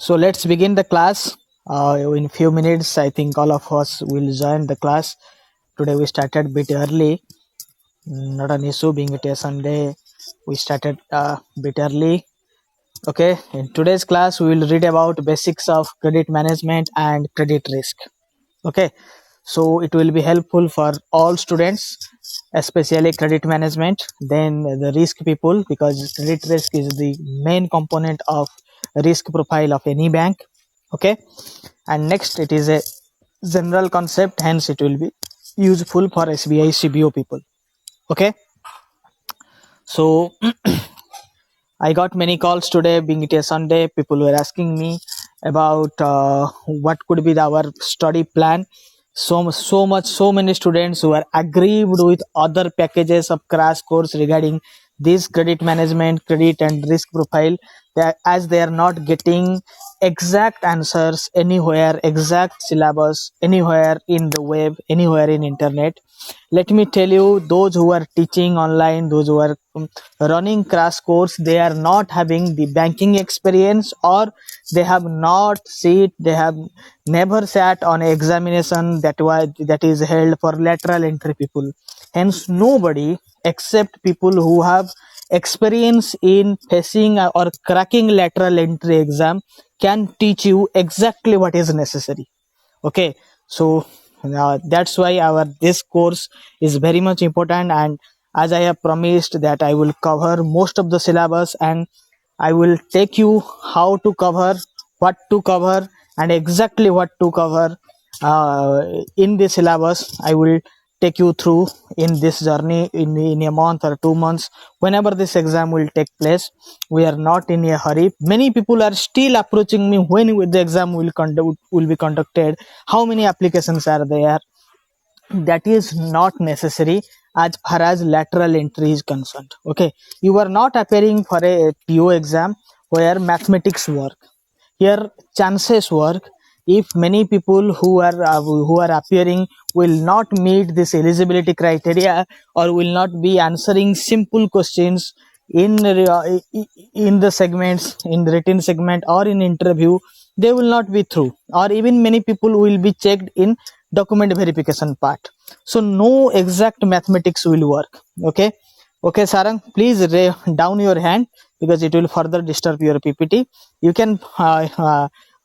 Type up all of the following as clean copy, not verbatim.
So let's begin the class. In few minutes, I think all of us will join the class. Today we started a bit early. Not an issue being it a Sunday. We started a bit early. Okay. In today's class, we will read about basics of credit management and credit risk. Okay. So it will be helpful for all students, especially credit management. Then the risk people, because credit risk is the main component of risk profile of any bank. Okay, and next it is a general concept, hence it will be useful for SBI CBO people. Okay, so I got many calls today, being it a Sunday. People were asking me about what could be our study plan. So many students who are aggrieved with other packages of crash course regarding this credit management, credit and risk profile, that as they are not getting exact answers anywhere, exact syllabus anywhere in the web, anywhere in internet. Let me tell you, those who are teaching online, those who are running crash course, they are not having the banking experience, or they have not they have never sat on an examination that is held for lateral entry people. Hence nobody except people who have experience in facing or cracking lateral entry exam can teach you exactly what is necessary. Okay, so that's why our this course is very much important, and as I have promised that I will cover most of the syllabus, and I will take you how to cover, what to cover, and exactly what to cover in the syllabus. I will take you through in this journey in a month or 2 months, whenever this exam will take place. We are not in a hurry. Many people are still approaching me when the exam will be conducted, how many applications are there. That is not necessary as far as lateral entry is concerned. Okay, you are not appearing for a PO exam where mathematics work. Here chances work. If many people who are appearing will not meet this eligibility criteria, or will not be answering simple questions in the segments, in the written segment or in interview, they will not be through, or even many people will be checked in document verification part. So no exact mathematics will work. Okay, okay, Sarang, please down your hand, because it will further disturb your PPT. You can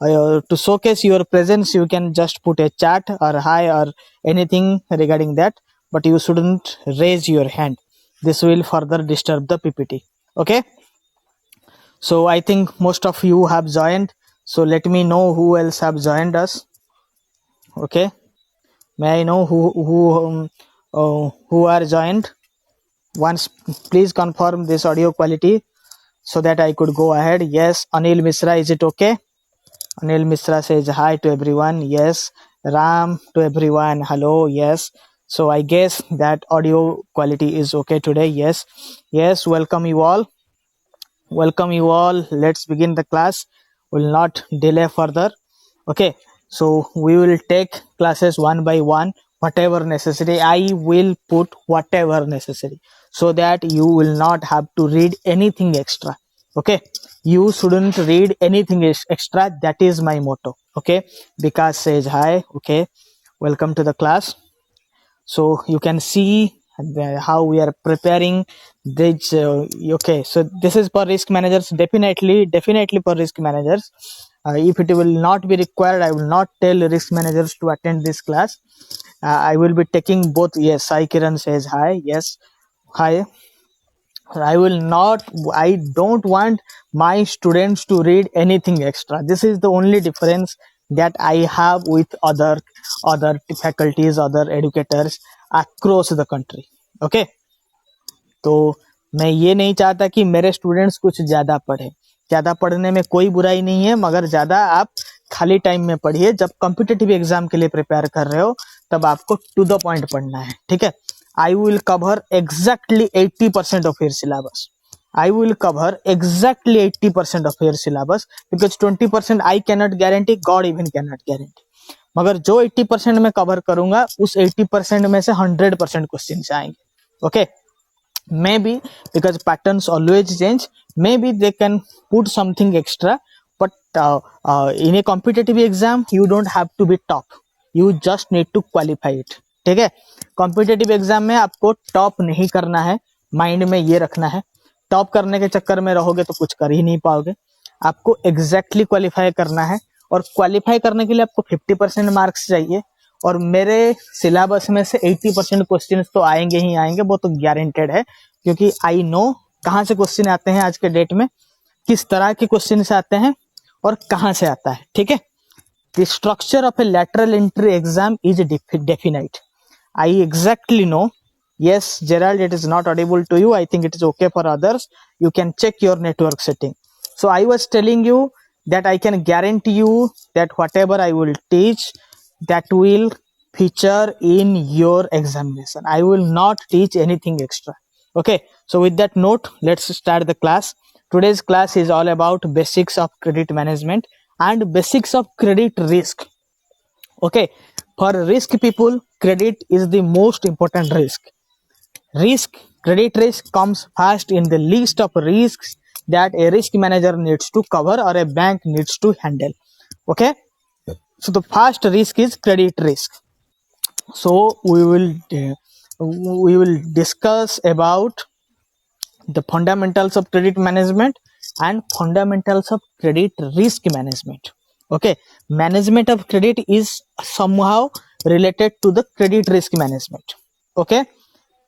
to showcase your presence, you can just put a chat or hi or anything regarding that, but you shouldn't raise your hand. This will further disturb the PPT. Okay, so I think most of you have joined, so let me know who else have joined us. Okay, may I know who are joined? Once please confirm this audio quality so that I could go ahead. Yes, Anil Misra, is it okay? Anil Misra says hi to everyone. Yes. Ram to everyone. Hello. Yes. So I guess that audio quality is okay today. Yes. Yes. Welcome you all. Welcome you all. Let's begin the class. Will not delay further. Okay. So we will take classes one by one, whatever necessary. I will put whatever necessary so that you will not have to read anything extra. Okay, you shouldn't read anything extra. That is my motto. Okay, Vikas says hi. Okay, welcome to the class. So you can see how we are preparing this. Okay, so this is for risk managers. Definitely for risk managers. If it will not be required, I will not tell risk managers to attend this class. I will be taking both. Yes, Sai Kiran says hi. Yes, hi. I don't want my students to read anything extra. This is the only difference that I have with other faculties, other educators across the country. Okay, तो मैं ये नहीं चाहता कि मेरे students कुछ ज्यादा पढ़े. ज्यादा पढ़ने में कोई बुराई नहीं है, मगर ज्यादा आप खाली टाइम में पढ़िए. जब कॉम्पिटिटिव एग्जाम के लिए प्रिपेयर कर रहे हो तब आपको टू द पॉइंट पढ़ना है. ठीक है, I will cover exactly 80% of your syllabus. I will cover exactly 80% of your syllabus, because 20% I cannot guarantee, God even cannot guarantee. मगर जो 80% में कवर करूंगा, उस 80% में से 100% क्वेश्चन आएंगे. Okay, maybe because patterns always change, maybe they can put something extra, but in a competitive exam you don't have to be top, you just need to qualify it. ठीक है, competitive exam में आपको top नहीं करना है, mind में ये रखना है. टॉप करने के चक्कर में रहोगे तो कुछ कर ही नहीं पाओगे. आपको एग्जैक्टली क्वालिफाई करना है, और क्वालिफाई करने के लिए आपको 50% मार्क्स चाहिए. और मेरे सिलेबस में से 80% क्वेश्चन तो आएंगे ही आएंगे, वो तो गारंटेड है, क्योंकि आई नो कहाँ से क्वेश्चन आते हैं आज के डेट में, किस तरह के क्वेश्चन से आते हैं और कहाँ से आता है. ठीक है, the structure of a lateral entry exam is definite. I exactly know. Yes, Gerald, it is not audible to you. I think it is okay for others. You can check your network setting. So I was telling you that I can guarantee you that whatever I will teach, that will feature in your examination. I will not teach anything extra. Okay. So with that note, let's start the class. Today's class is all about basics of credit management and basics of credit risk. Okay. For risk people, credit is the most important risk. Credit risk comes first in the list of risks that a risk manager needs to cover or a bank needs to handle. Okay, so the first risk is credit risk. So we will discuss about the fundamentals of credit management and fundamentals of credit risk management. Okay, management of credit is somehow related to the credit risk management. Okay,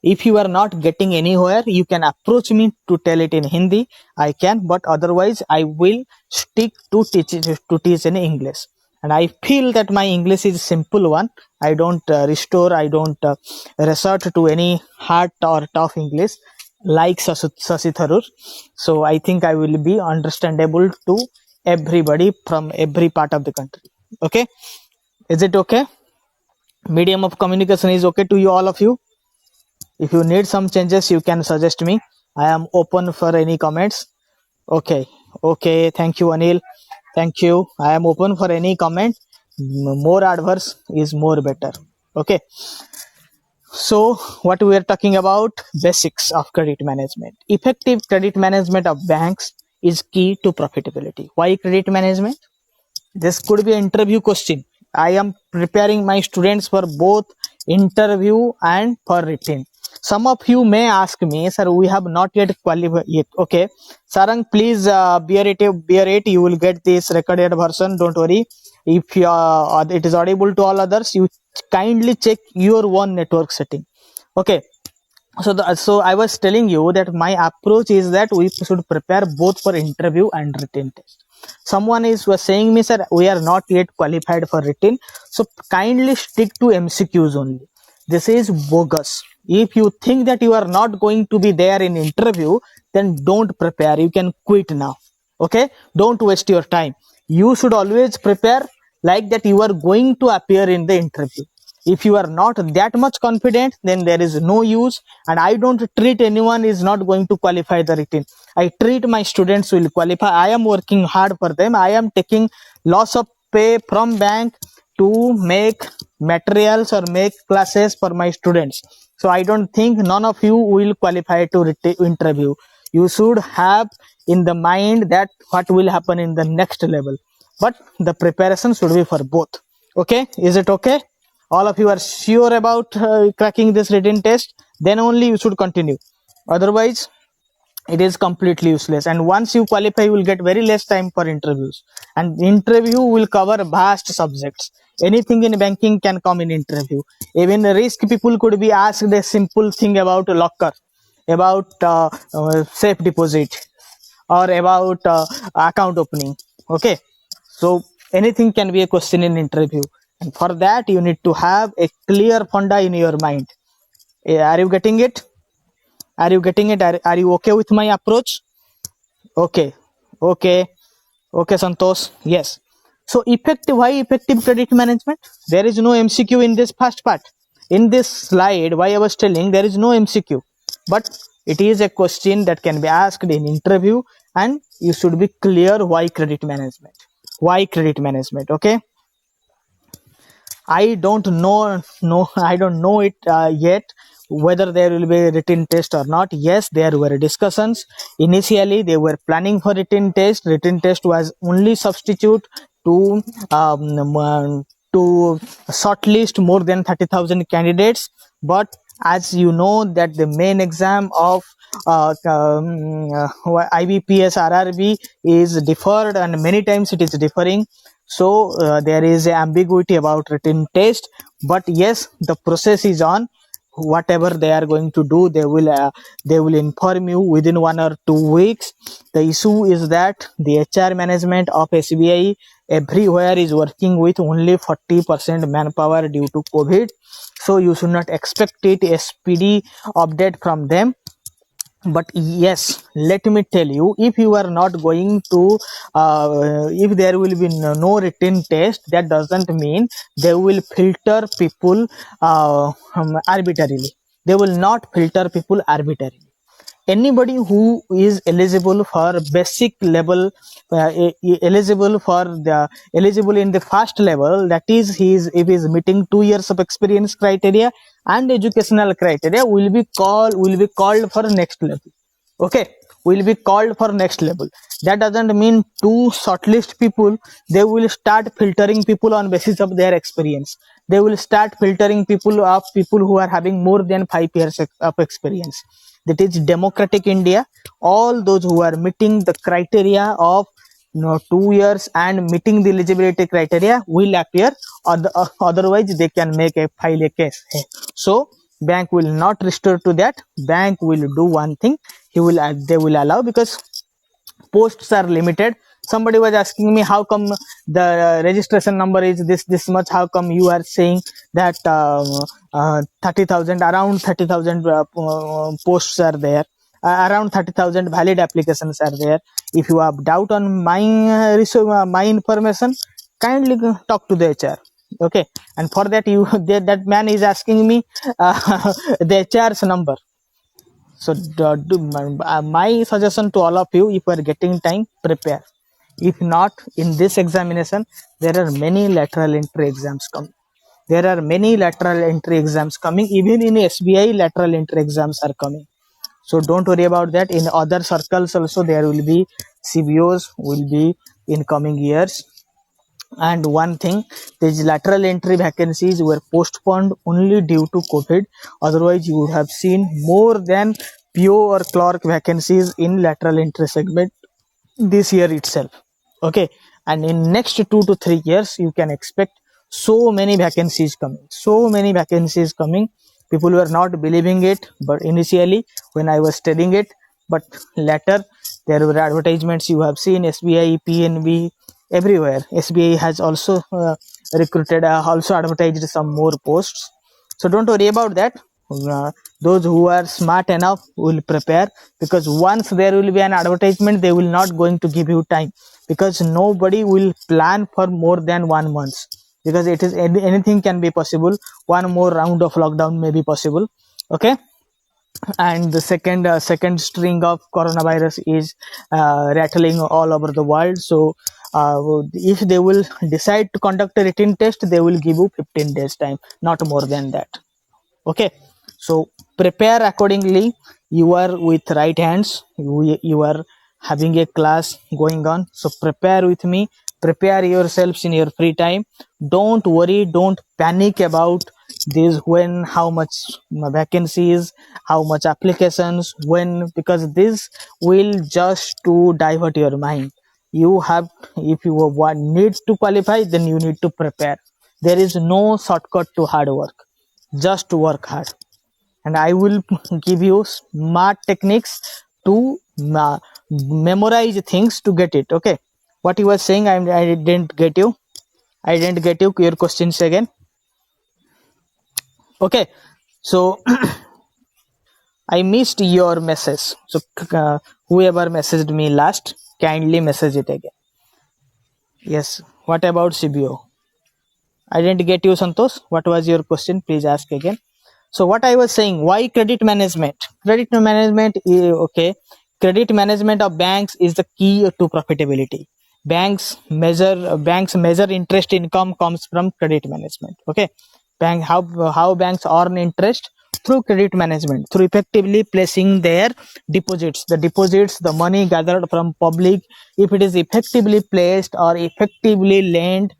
if you are not getting anywhere, you can approach me to tell it in Hindi. I can, but otherwise I will stick to teach in English. And I feel that my English is simple one. I don't I don't resort to any hard or tough English like Sasi Tharoor. So I think I will be understandable to everybody from every part of the country. Okay, is it okay? Medium of communication is okay to you, all of you? If you need some changes, you can suggest me. I am open for any comments. Okay. Thank you, Anil. Thank you. I am open for any comment. More adverse is more better. Okay. So what we are talking about, basics of credit management. Effective credit management of banks is key to profitability. Why credit management? This could be an interview question. I am preparing my students for both interview and for written. Some of you may ask me, sir, we have not yet qualified yet. Okay, Sarang, please bear it. You will get this recorded version. Don't worry. If it is audible to all others, you kindly check your own network setting. Okay. So I was telling you that my approach is that we should prepare both for interview and written test. Someone was saying me, sir, we are not yet qualified for written, so kindly stick to MCQs only. This is bogus. If you think that you are not going to be there in interview, then don't prepare. You can quit now. Okay, don't waste your time. You should always prepare like that you are going to appear in the interview. If you are not that much confident, then there is no use. And I don't treat anyone is not going to qualify the written. I treat my students will qualify. I am working hard for them. I am taking loss of pay from bank to make materials or make classes for my students. So I don't think none of you will qualify to interview. You should have in the mind that what will happen in the next level. But the preparation should be for both. Okay, is it okay? All of you are sure about cracking this written test, then only you should continue. Otherwise, it is completely useless. And once you qualify, you will get very less time for interviews. And interview will cover vast subjects. Anything in banking can come in interview. Even risk people could be asked a simple thing about locker, about safe deposit, or about account opening. Okay, so anything can be a question in interview. And for that, you need to have a clear funda in your mind. Are you getting it? Are you getting it? Are you okay with my approach? Okay, Santosh. Yes. So why effective credit management? There is no MCQ in this first part. In this slide, why I was telling, there is no MCQ. But it is a question that can be asked in interview, and you should be clear why credit management. Why credit management? Okay. I don't know it yet whether there will be a written test or not. Yes, there were discussions. Initially they were planning for written test. Written test was only substitute to to shortlist more than 30,000 candidates. But as you know that the main exam of IBPS RRB is deferred, and many times it is differing. So there is a ambiguity about written test. But yes, the process is on. Whatever they are going to do, they will inform you within 1 or 2 weeks. The issue is that the HR management of SBI everywhere is working with only 40% manpower due to COVID. So you should not expect it a speedy update from them. But yes, let me tell you, if you are not going to if there will be no written test, that doesn't mean they will filter people arbitrarily. They will not filter people arbitrarily. Anybody who is eligible for basic level, eligible for the eligible in the first level, that is he is, if he is meeting 2 years of experience criteria and educational criteria, will be called for next level. Okay, will be called for next level. That doesn't mean to shortlist people they will start filtering people on basis of their experience. They will start filtering people who are having more than 5 years of experience. That is democratic India. All those who are meeting the criteria of 2 years and meeting the eligibility criteria will appear. Otherwise they can make a file a case. So bank will not restore to that. Bank will do one thing. They will allow, because posts are limited. Somebody was asking me, how come the registration number is this much? How come you are saying that 30,000, around 30,000 posts are there, around 30,000 valid applications are there? If you have doubt on my information, kindly talk to the HR. Okay, and for that that man is asking me the HR's number. So my suggestion to all of you, if you are getting time, prepare. If not, in this examination there are many lateral entry exams coming. There are many lateral entry exams coming. Even in SBI, lateral entry exams are coming. So don't worry about that. In other circles also there will be CBOs will be in coming years. And one thing, these lateral entry vacancies were postponed only due to COVID. Otherwise you would have seen more than PO or clerk vacancies in lateral entry segment this year itself. Okay, and in next 2 to 3 years you can expect so many vacancies coming. People were not believing it, but initially when I was telling it, but later there were advertisements. You have seen SBI, PNB, everywhere. SBI has also recruited, also advertised some more posts. So don't worry about that. Those who are smart enough will prepare, because once there will be an advertisement, they will not going to give you time, because nobody will plan for more than 1 month, because it is anything can be possible. One more round of lockdown may be possible. Okay, and the second string of coronavirus is rattling all over the world. So if they will decide to conduct a written test, they will give you 15 days time, not more than that. Okay, so prepare accordingly. You are with right hands. You are having a class going on, so prepare with me. Prepare yourselves in your free time. Don't worry, don't panic about this, when, how much vacancies, how much applications, when, because this will just to divert your mind. You have, if you need to qualify, then you need to prepare. There is no shortcut to hard work. Just work hard, and I will give you smart techniques to memorize things to get it. Okay, what you were saying, I didn't get you. I didn't get you your questions again. Okay, so I missed your message. So whoever messaged me last, kindly message it again. Yes, what about CBO? I didn't get you, Santosh. What was your question? Please ask again. So what I was saying, why credit management? Credit management, okay. Credit management of banks is the key to profitability. Banks measure interest income comes from credit management. Okay, how banks earn interest? through credit management, through effectively placing their deposits, the money gathered from public, if it is effectively placed or effectively lent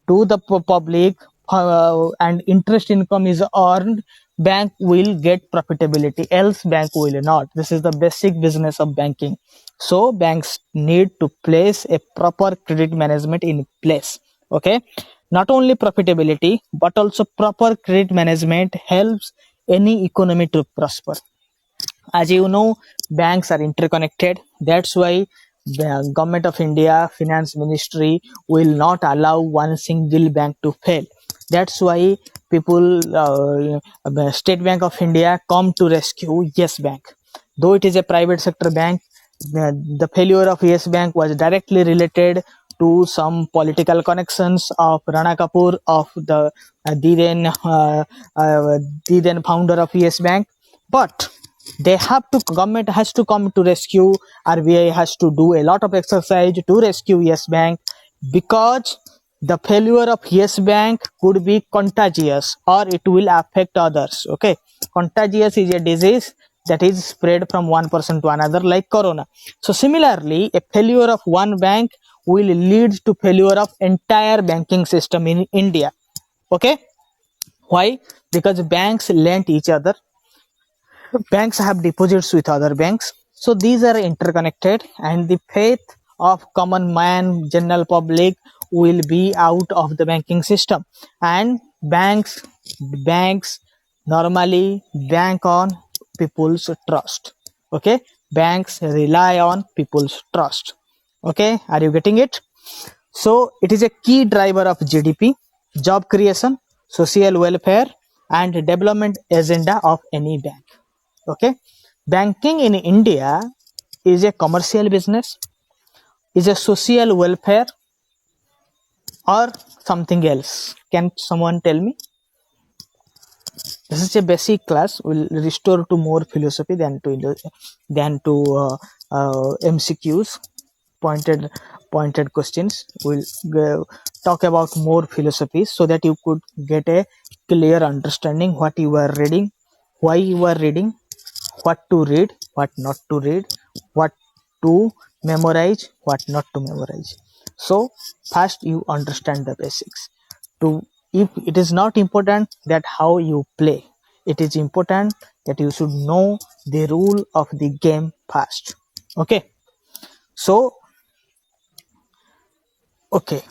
to the public, and interest income is earned, bank will get profitability, else bank will not. This is the basic business of banking. So banks need to place a proper credit management in place. Okay, not only profitability but also proper credit management helps any economy to prosper. As you know, banks are interconnected. That's why the government of India finance ministry will not allow one single bank to fail. That's why people, State Bank of India come to rescue Yes Bank. Though it is a private sector bank, the failure of Yes Bank was directly related to some political connections of Rana Kapoor, of the then founder of Yes Bank. But government has to come to rescue. RBI has to do a lot of exercise to rescue Yes Bank, because the failure of Yes Bank could be contagious or it will affect others. Okay, contagious is a disease that is spread from one person to another, like corona. So similarly, a failure of one bank will lead to failure of entire banking system in India. Okay, why? Because banks lent each other, banks have deposits with other banks, so these are interconnected, and the faith of common man, general public, will be out of the banking system. And banks normally bank on people's trust. Okay, banks rely on people's trust. Okay, are you getting it? So it is a key driver of GDP, job creation, social welfare, and development agenda of any bank. Okay, banking in India is a commercial business, is a social welfare, or something else? Can someone tell me? This is a basic class. Will restore to more philosophy than to MCQs, pointed questions. We'll talk about more philosophy so that you could get a clear understanding what you are reading, why you are reading, what to read, what not to read, what to memorize, what not to memorize. So first you understand the basics. To If it is not important that how you play, it is important that you should know the rule of the game first. Okay. So okay,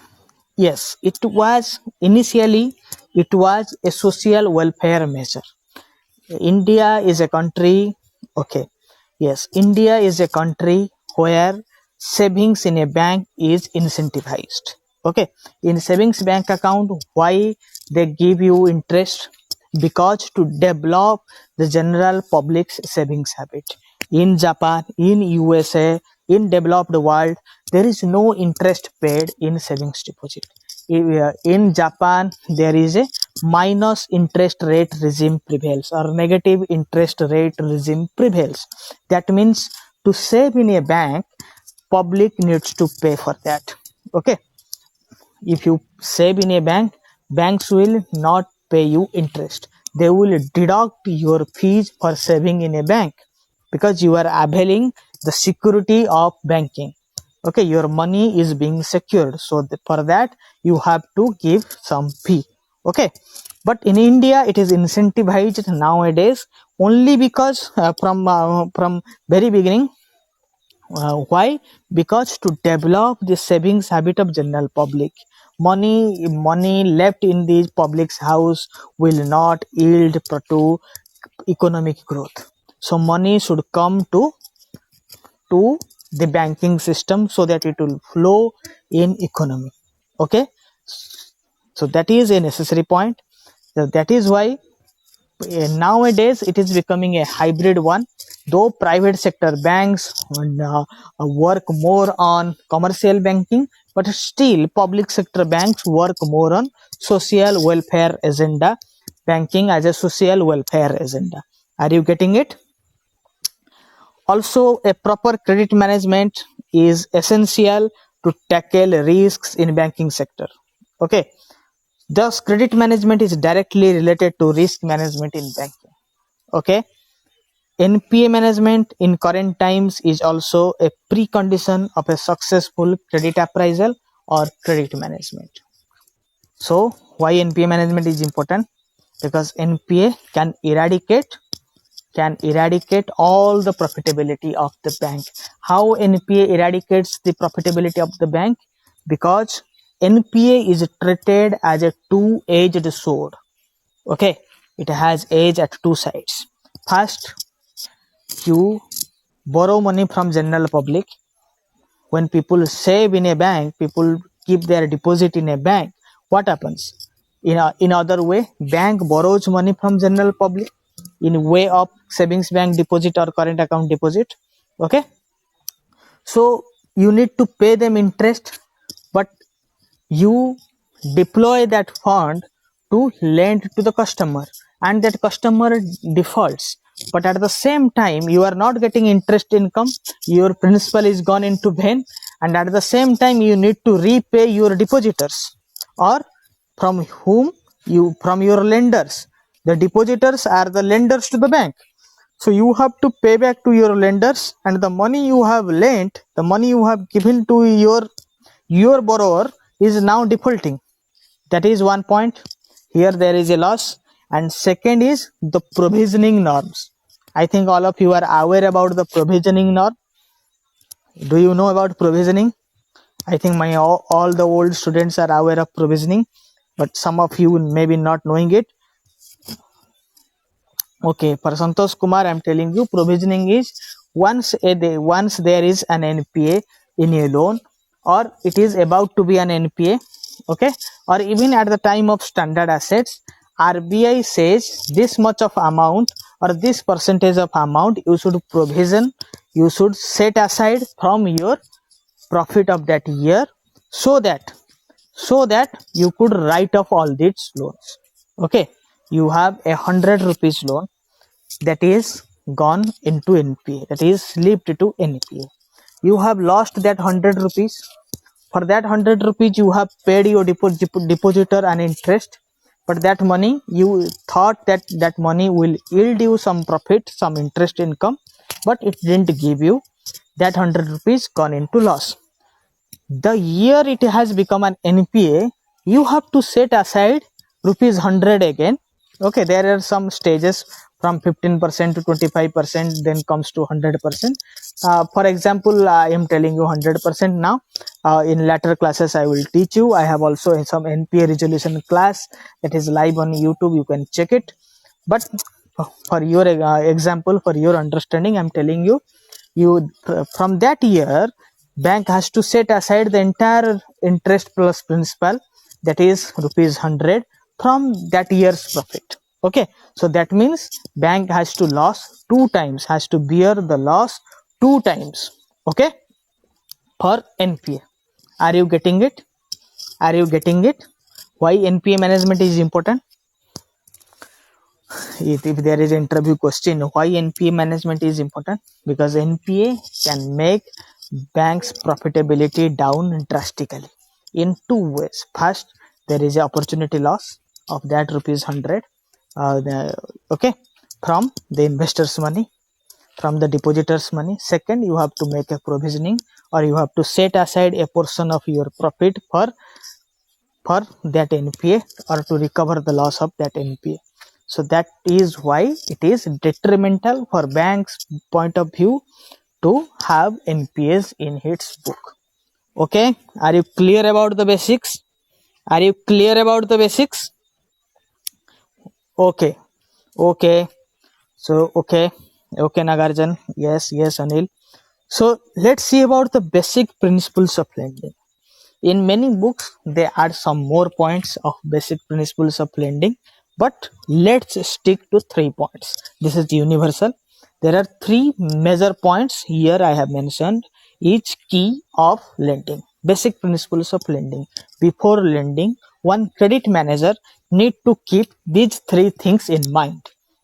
yes, it was a social welfare measure. India is a country, okay, yes, India is a country where savings in a bank is incentivized. Okay, in savings bank account, why they give you interest? Because to develop the general public's savings habit. In Japan, in USA, in developed world, there is no interest paid in savings deposit. In Japan, there is a minus interest rate regime prevails, or negative interest rate regime prevails. That means to save in a bank, public needs to pay for that. Okay, if you save in a bank, banks will not pay you interest. They will deduct your fees for saving in a bank, because you are availing the security of banking. Okay, your money is being secured, so for that you have to give some fee. Okay, but in India it is incentivized nowadays, only because from very beginning. Why? Because to develop the savings habit of general public, money left in the public's house will not yield to economic growth. So money should come to the banking system so that it will flow in economy. Okay, so that is a necessary point. So that is why nowadays it is becoming a hybrid one. Though private sector banks work more on commercial banking, but still public sector banks work more on social welfare agenda, banking as a social welfare agenda. Are you getting it? Also, a proper credit management is essential to tackle risks in banking sector. Okay, thus credit management is directly related to risk management in banking. Okay, NPA management in current times is also a precondition of a successful credit appraisal or credit management. So why NPA management is important? Because NPA can eradicate all the profitability of the bank. How NPA eradicates the profitability of the bank? Because NPA is treated as a two-edged sword. Okay, it has edge at two sides. First, you borrow money from general public. When people save in a bank, people keep their deposit in a bank. What happens? In other way, bank borrows money from general public in way of savings bank deposit or current account deposit. Okay, so you need to pay them interest, but you deploy that fund to lend to the customer, and that customer defaults, but at the same time you are not getting interest income, your principal is gone into vain, and at the same time you need to repay your depositors, or from your lenders. The depositors are the lenders to the bank, so you have to pay back to your lenders, and the money you have lent, the money you have given to your borrower is now defaulting. That is one point. Here there is a loss. And second is the provisioning norms. I think all of you are aware about the provisioning norm. Do you know about provisioning? I think all the old students are aware of provisioning, but some of you may be not knowing it. Okay, for Santosh Kumar, I'm telling you, provisioning is once there is an NPA in a loan, or it is about to be an NPA, okay, or even at the time of standard assets, RBI says this much of amount or this percentage of amount you should provision, you should set aside from your profit of that year, so that you could write off all these loans. Okay, you have 100 rupees loan that is gone into NPA, that is slipped to NPA. You have lost that 100 rupees. For that 100 rupees, you have paid your depositor an interest, but that money, you thought that money will yield you some profit, some interest income, but it didn't give you. That 100 rupees gone into loss. The year it has become an NPA, you have to set aside rupees 100 again. Okay, there are some stages from 15% to 25%, then comes to 100%. For example, I am telling you 100% now. In later classes, I will teach you. I have also some NPA resolution class that is live on YouTube. You can check it. But for your example, for your understanding, I am telling you, from that year, bank has to set aside the entire interest plus principal, that is rupees 100, from that year's profit. Okay, so that means bank has to loss two times, has to bear the loss two times. Okay, for NPA. Are you getting it? Are you getting it? Why NPA management is important? If there is an interview question, why NPA management is important? Because NPA can make banks profitability down drastically in two ways. First, there is an opportunity loss of that rupees 100, okay, from the investors money, from the depositors money. Second, you have to make a provisioning, or you have to set aside a portion of your profit for that NPA, or to recover the loss of that NPA. So that is why it is detrimental for banks point of view to have NPAs in its book. Okay, are you clear about the basics? Are you clear about the basics? Okay, okay, so okay, Nagarjan, yes, Anil. So let's see about the basic principles of lending. In many books, they add some more points of basic principles of lending, but let's stick to 3 points. This is universal. There are 3 major points here I have mentioned, each key of lending. Basic principles of lending. Before lending, one credit manager need to keep these 3 things in mind.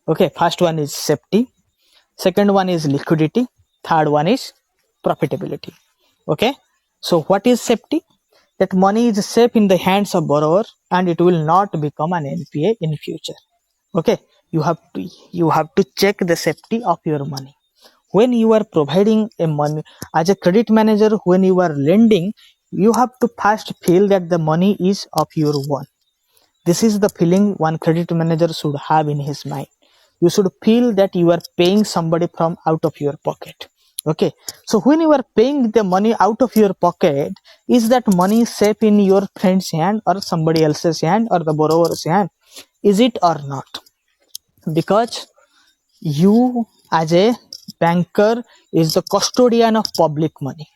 Okay, first one is safety, second one is liquidity, third one is profitability. Okay, so what is safety? That money is safe in the hands of borrower and it will not become an NPA in future. Okay, you have to check the safety of your money. When you are providing a money as a credit manager, when you are lending, you have to first feel that the money is of your own. This is the feeling one credit manager should have in his mind. You should feel that you are paying somebody from out of your pocket. Okay, so when you are paying the money out of your pocket, is that money safe in your friend's hand or somebody else's hand or the borrower's hand? Is it or not? Because you as a banker is the custodian of public money.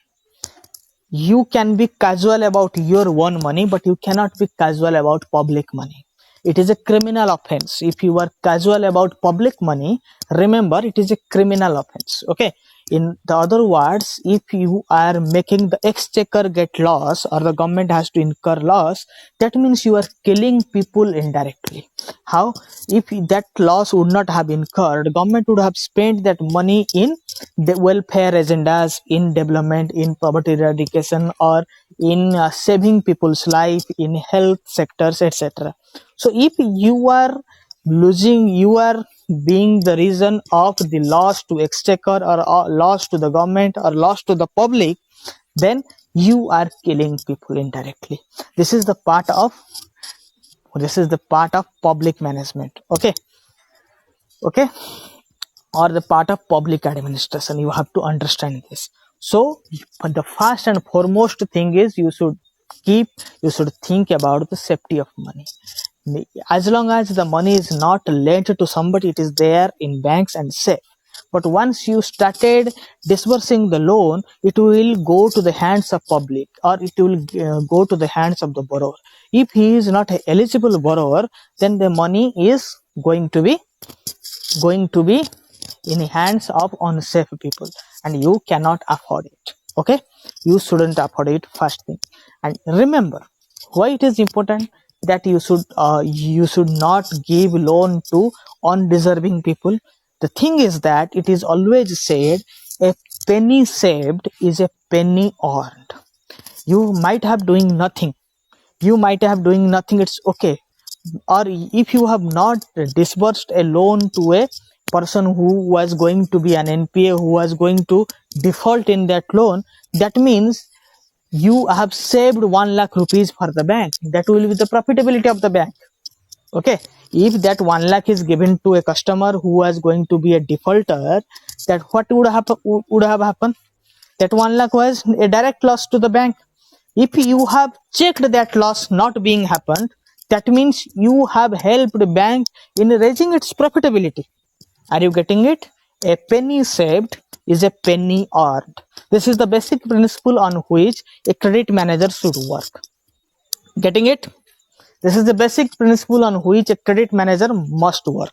You can be casual about your own money, but you cannot be casual about public money. It is a criminal offense. If you are casual about public money, remember it is a criminal offense. Okay. In the other words, if you are making the exchequer get loss or the government has to incur loss, that means you are killing people indirectly. How? If that loss would not have incurred, government would have spent that money in the welfare agendas, in development, in poverty eradication, or in saving people's life, in health sectors, etc. So if you are losing, you are being the reason of the loss to exchequer or loss to the government or loss to the public, then you are killing people indirectly. This is the part of public management. Okay, or the part of public administration. You have to understand this. So the first and foremost thing is you should think about the safety of money. As long as the money is not lent to somebody, it is there in banks and safe. But once you started disbursing the loan, it will go to the hands of public, or it will go to the hands of the borrower. If he is not an eligible borrower, then the money is going to be in the hands of unsafe people, and you cannot afford it. Okay, you shouldn't afford it, first thing. And remember why it is important that you should not give loan to undeserving people. The thing is that it is always said, a penny saved is a penny earned. You might have doing nothing, it's okay. Or if you have not disbursed a loan to a person who was going to be an NPA, who was going to default in that loan, that means you have saved 1 lakh rupees for the bank. That will be the profitability of the bank. Okay, if that 1 lakh is given to a customer who was going to be a defaulter, that what would have happened? That 1 lakh was a direct loss to the bank. If you have checked that loss not being happened, that means you have helped the bank in raising its profitability. Are you getting it? A penny saved is a penny earned. This is the basic principle on which a credit manager should work. Getting it? This is the basic principle on which a credit manager must work.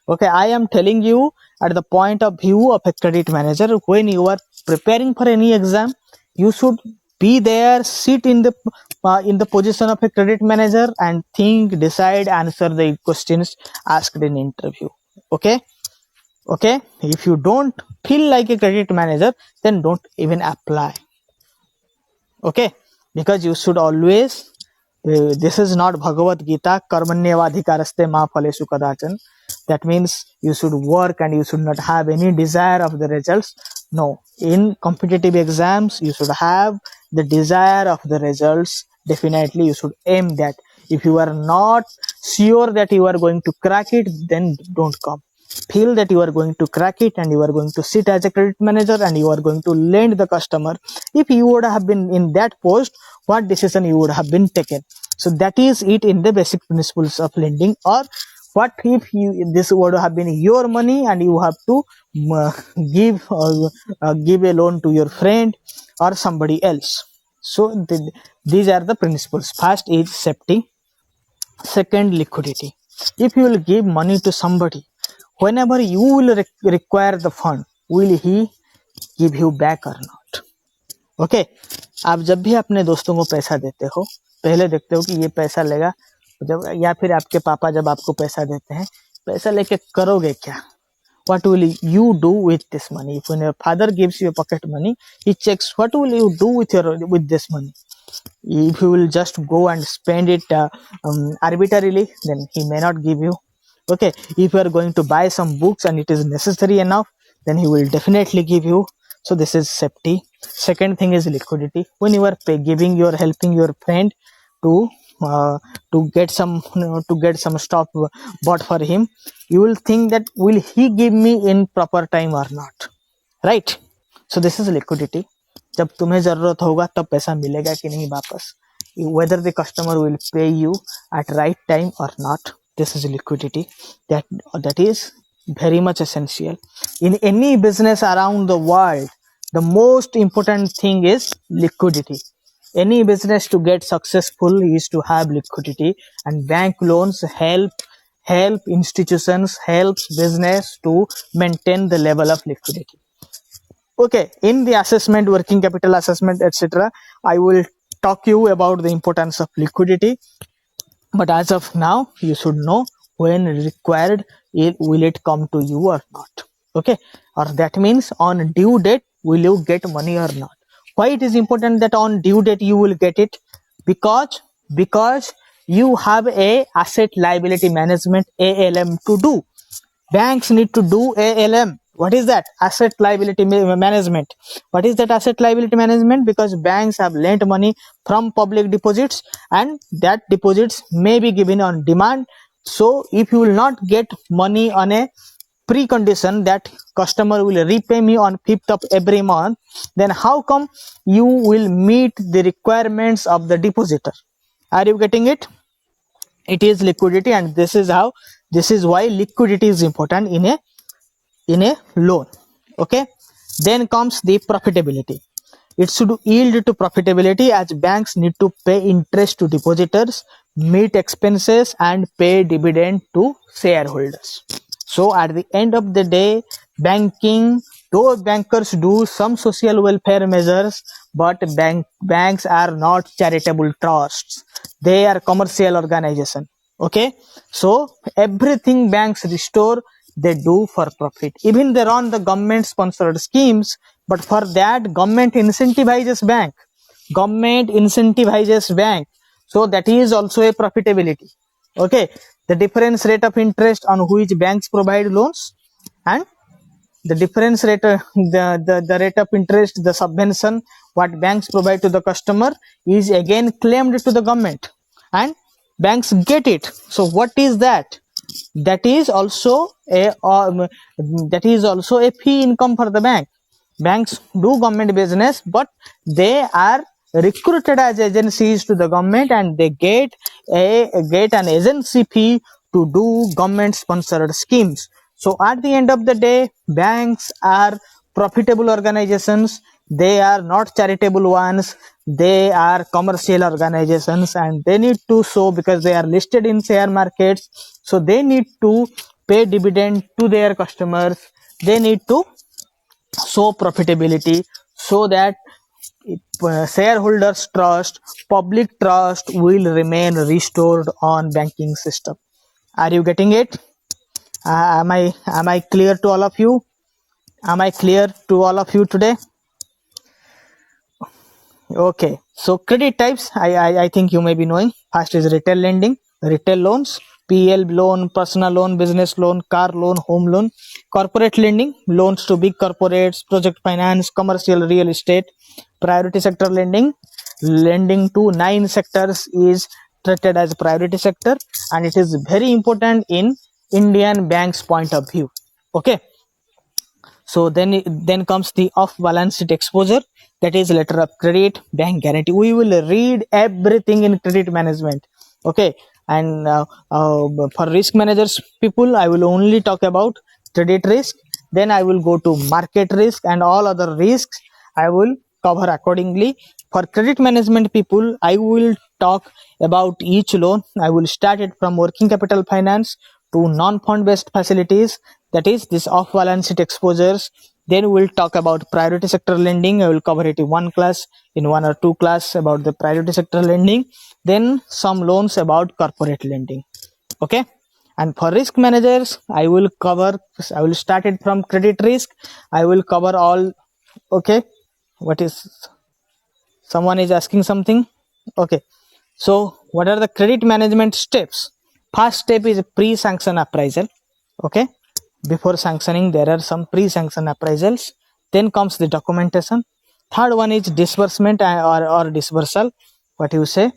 Okay, I am telling you at the point of view of a credit manager. When you are preparing for any exam, you should be there, sit in the position of a credit manager and think, decide, answer the questions asked in interview. Okay, if you don't feel like a credit manager, then don't even apply. Okay, because you should always, this is not Bhagavad Gita, karmanyavadhikaraste ma phaleshu kadachan. That means you should work and you should not have any desire of the results. No, in competitive exams you should have the desire of the results. Definitely you should aim that. If you are not sure that you are going to crack it, then don't come. Feel that you are going to crack it and you are going to sit as a credit manager and you are going to lend the customer. If you would have been in that post, what decision you would have been taken? So that is it in the basic principles of lending. Or what if this would have been your money and you have to give a loan to your friend or somebody else? So these are the principles. First is safety. Second, liquidity. If you will give money to somebody, whenever you will require the fund, will he give you back or not? Okay, आप जब भी अपने दोस्तों को पैसा देते हो, पहले देखते हो कि ये पैसा लेगा, जब या फिर आपके पापा जब आपको पैसा देते हैं, पैसा लेके करोगे क्या? What will you do with this money? If when your father gives you a pocket money, he checks what will you do with this money. If you will just go and spend it arbitrarily, then he may not give you. Okay, if you are going to buy some books and it is necessary enough, then he will definitely give you. So this is safety. Second thing is liquidity. When you are giving, you are helping your friend to uh, get some, to get some stock bought for him, you will think that will he give me in proper time or not, right? So this is liquidity. जब तुम्हें जरूरत होगा तब पैसा मिलेगा कि नहीं वापस, whether the customer will pay you at right time or not. This is liquidity. That is very much essential in any business around the world. The most important thing is liquidity. Any business to get successful is to have liquidity, and bank loans help institutions, helps business to maintain the level of liquidity. Okay, in the assessment, working capital assessment, etc., I will talk you about the importance of liquidity. But as of now, you should know when required, will it come to you or not. Okay, or that means on due date, will you get money or not. Why it is important that on due date you will get it? Because you have a asset liability management, ALM, to do. Banks need to do ALM. What is that? Asset liability management. What is that asset liability management? Because banks have lent money from public deposits, and that deposits may be given on demand. So if you will not get money on a precondition that customer will repay me on 5th of every month, then how come you will meet the requirements of the depositor? Are you getting it? It is liquidity, and this is why liquidity is important in a loan. Okay, then comes the profitability. It should yield to profitability, as banks need to pay interest to depositors, meet expenses, and pay dividend to shareholders. So at the end of the day, though bankers do some social welfare measures, but banks are not charitable trusts. They are commercial organization. Okay, so everything banks restore, they do for profit. Even they run the government sponsored schemes, but for that government incentivizes bank. So that is also a profitability. Okay, the difference rate of interest on which banks provide loans, and the difference rate, the rate of interest, the subvention what banks provide to the customer is again claimed to the government, and banks get it. So what is that? That is also a fee income for the bank. Banks do government business, but they are recruited as agencies to the government, and they get an agency fee to do government sponsored schemes. So at the end of the day, banks are profitable organizations. They are not charitable ones. They are commercial organizations, and they need to show, because they are listed in share markets, so they need to pay dividend to their customers. They need to show profitability, so that shareholders trust, public trust will remain restored on banking system. Are you getting it? Am I clear to all of you? Am I clear to all of you today? Okay, so credit types, I think you may be knowing. First is retail lending, retail loans, PL loan, personal loan, business loan, car loan, home loan. Corporate lending, loans to big corporates, project finance, commercial real estate. Priority sector lending, lending to 9 sectors is treated as priority sector, and it is very important in Indian banks point of view. Okay, so then comes the off balance sheet exposure, that is letter of credit, bank guarantee. We will read everything in credit management. Okay, and for risk managers people, I will only talk about credit risk. Then I will go to market risk, and all other risks I will cover accordingly. For credit management people, I will talk about each loan. I will start it from working capital finance to non-fund based facilities, that is this off balance sheet exposures. Then we'll talk about priority sector lending. I will cover it in one or two class about the priority sector lending. Then some loans about corporate lending. Okay, and for risk managers, I will start it from credit risk. I will cover all. Okay, what is, someone is asking something? Okay, so what are the credit management steps? First step is pre-sanction appraisal. Okay, before sanctioning there are some pre-sanction appraisals. Then comes the documentation. Third one is disbursement or dispersal, what you say.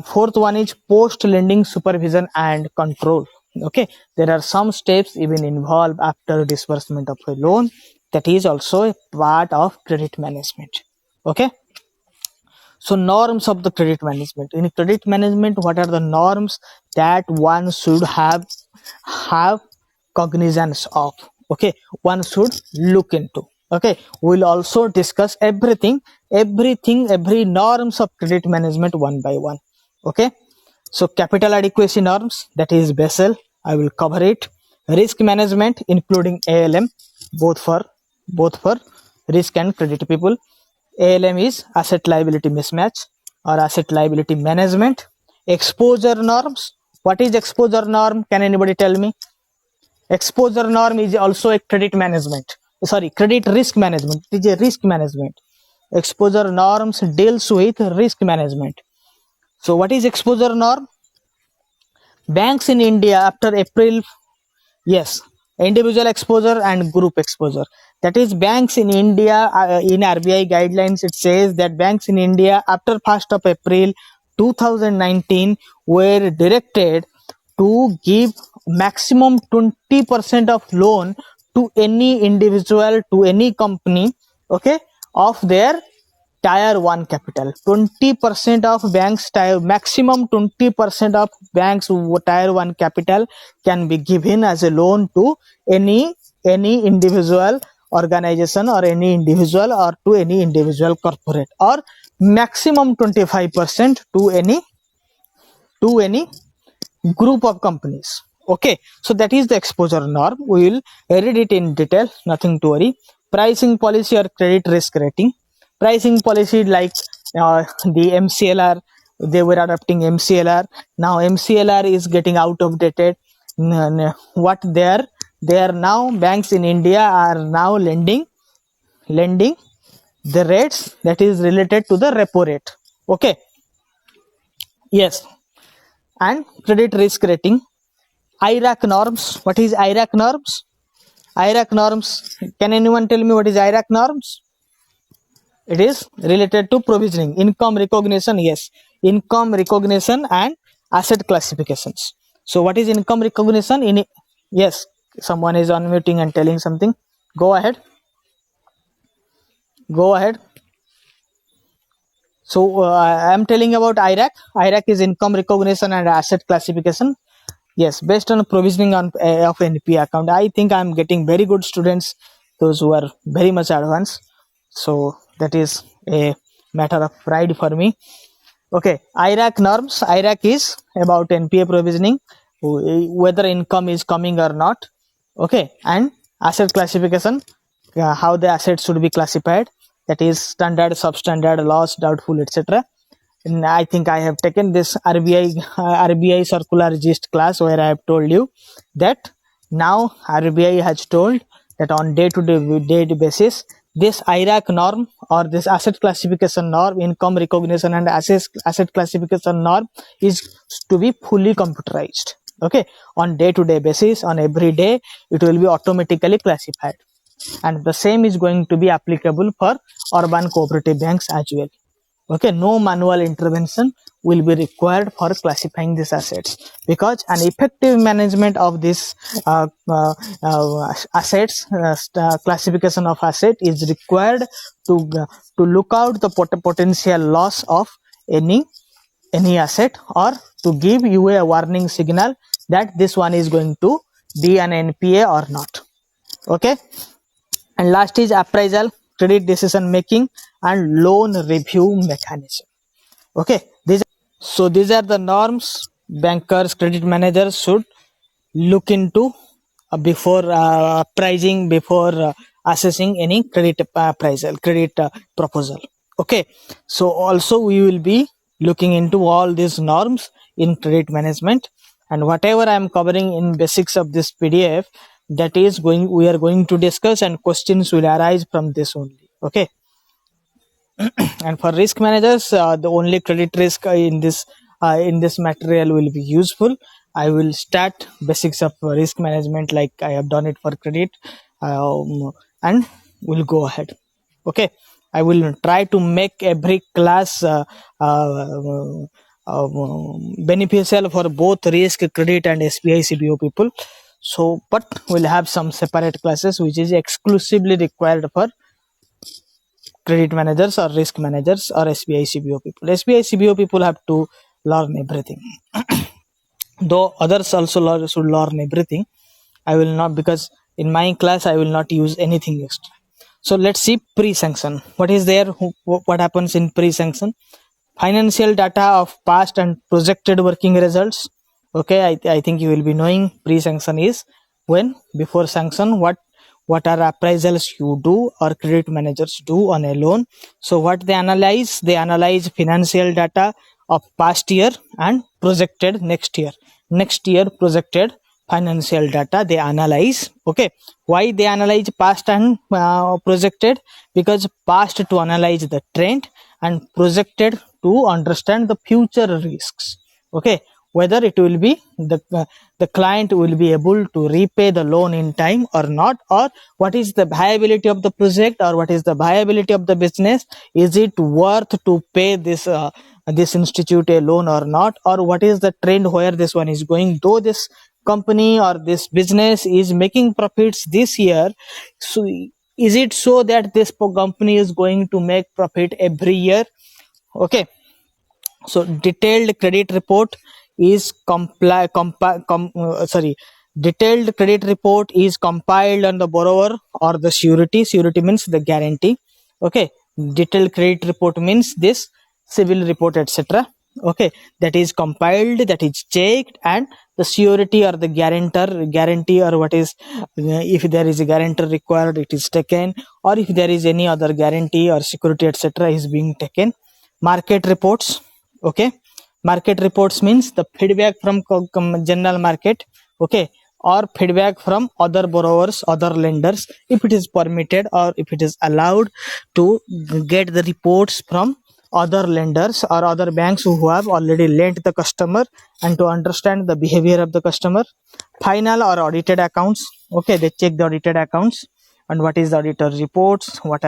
Fourth one is post lending supervision and control. Okay, there are some steps even involved after disbursement of a loan, that is also a part of credit management. Okay, so norms of the credit management. In credit management, what are the norms that one should have cognizance of? Okay, one should look into. Okay, we'll also discuss every norms of credit management one by one. Okay, so capital adequacy norms, that is Basel, I will cover it. Risk management including ALM, both for risk and credit people. ALM is asset liability mismatch or asset liability management. Exposure norms. What is exposure norm? Can anybody tell me? Exposure norm is also a credit management. Sorry, credit risk management. It is a risk management. Exposure norms deals with risk management. So what is exposure norm? Banks in India after April, yes, individual exposure and group exposure. That is, banks in India, in RBI guidelines, it says that banks in India after 1st of April 2019 were directed to give maximum 20% of loan to any individual, to any company, okay, of their tier 1 capital. 20% of banks maximum 20% of banks tier 1 capital can be given as a loan to any individual organization or any individual or to any individual corporate, or maximum 25% to any group of companies. Okay, so that is the exposure norm. We will read it in detail, nothing to worry. Pricing policy or credit risk rating. Pricing policy, like the MCLR, they were adopting MCLR. Now MCLR is getting out of dated. What they are now, banks in India are now lending the rates that is related to the repo rate. Okay, yes. And credit risk rating. IRAC norms. What is IRAC norms? IRAC norms. Can anyone tell me what is IRAC norms? It is related to provisioning, income recognition. Yes, income recognition and asset classifications. So what is income recognition? Yes, someone is unmuting and telling something. Go ahead. So I am telling about IRAC. IRAC is income recognition and asset classification. Yes, based on provisioning of NPA account. I think I am getting very good students, those who are very much advanced. So that is a matter of pride for me. Okay, IRAC norms. IRAC is about NPA provisioning, whether income is coming or not. Okay, and asset classification, how the assets should be classified. That is standard, substandard, loss, doubtful, etc. And I think I have taken this RBI circular gist class, where I have told you that now RBI has told that on day-to-day basis, this IRAC norm or this asset classification norm, income recognition and asset classification norm, is to be fully computerized. Okay, on day-to-day basis, on every day, it will be automatically classified, and the same is going to be applicable for urban cooperative banks as well. Okay, no manual intervention will be required for classifying these assets, because an effective management of this assets, classification of asset, is required to look out the potential loss of any asset, or to give you a warning signal that this one is going to be an NPA or not. Okay, and last is appraisal, credit decision making, and loan review mechanism. Okay, these are the norms bankers, credit managers should look into before pricing, before assessing any credit proposal. Okay, so also we will be looking into all these norms in credit management, and whatever I am covering in basics of this PDF, that is we are going to discuss, and questions will arise from this only. Okay. And for risk managers, the only credit risk in this material will be useful, I will start basics of risk management like I have done it for credit, and we'll go ahead. Okay, I will try to make every class beneficial for both risk, credit, and SBI CBO people. So, but we'll have some separate classes which is exclusively required for credit managers or risk managers or SBI CBO people. SBI CBO people have to learn everything. Though others also should learn everything, I will not, because in my class I will not use anything extra. So let's see pre-sanction. What is there? What happens in pre-sanction? Financial data of past and projected working results. Okay, I think you will be knowing pre-sanction is when before sanction what are appraisals you do or credit managers do on a loan. So what they analyze financial data of past year and projected next year projected financial data they analyze. Okay, why they analyze past and projected? Because past to analyze the trend and projected to understand the future risks. Okay, whether it will be the client will be able to repay the loan in time or not, or what is the viability of the project, or what is the viability of the business, is it worth to pay this institute a loan or not, or what is the trend where this one is going. Though this company or this business is making profits this year, so is it so that this company is going to make profit every year? Okay, so detailed credit report is detailed credit report is compiled on the borrower or the surety. Surety means the guarantee. Okay, detailed credit report means this civil report, etc. Okay, that is compiled, that is checked, and the surety or the guarantee, or what is, if there is a guarantor required, it is taken, or if there is any other guarantee or security, etc., is being taken. Market reports. Okay, market reports means the feedback from general market. Okay, or feedback from other borrowers, other lenders, if it is permitted or if it is allowed to get the reports from other lenders or other banks who have already lent the customer, and to understand the behavior of the customer. Final or audited accounts. Okay, they check the audited accounts and what is the auditor reports, what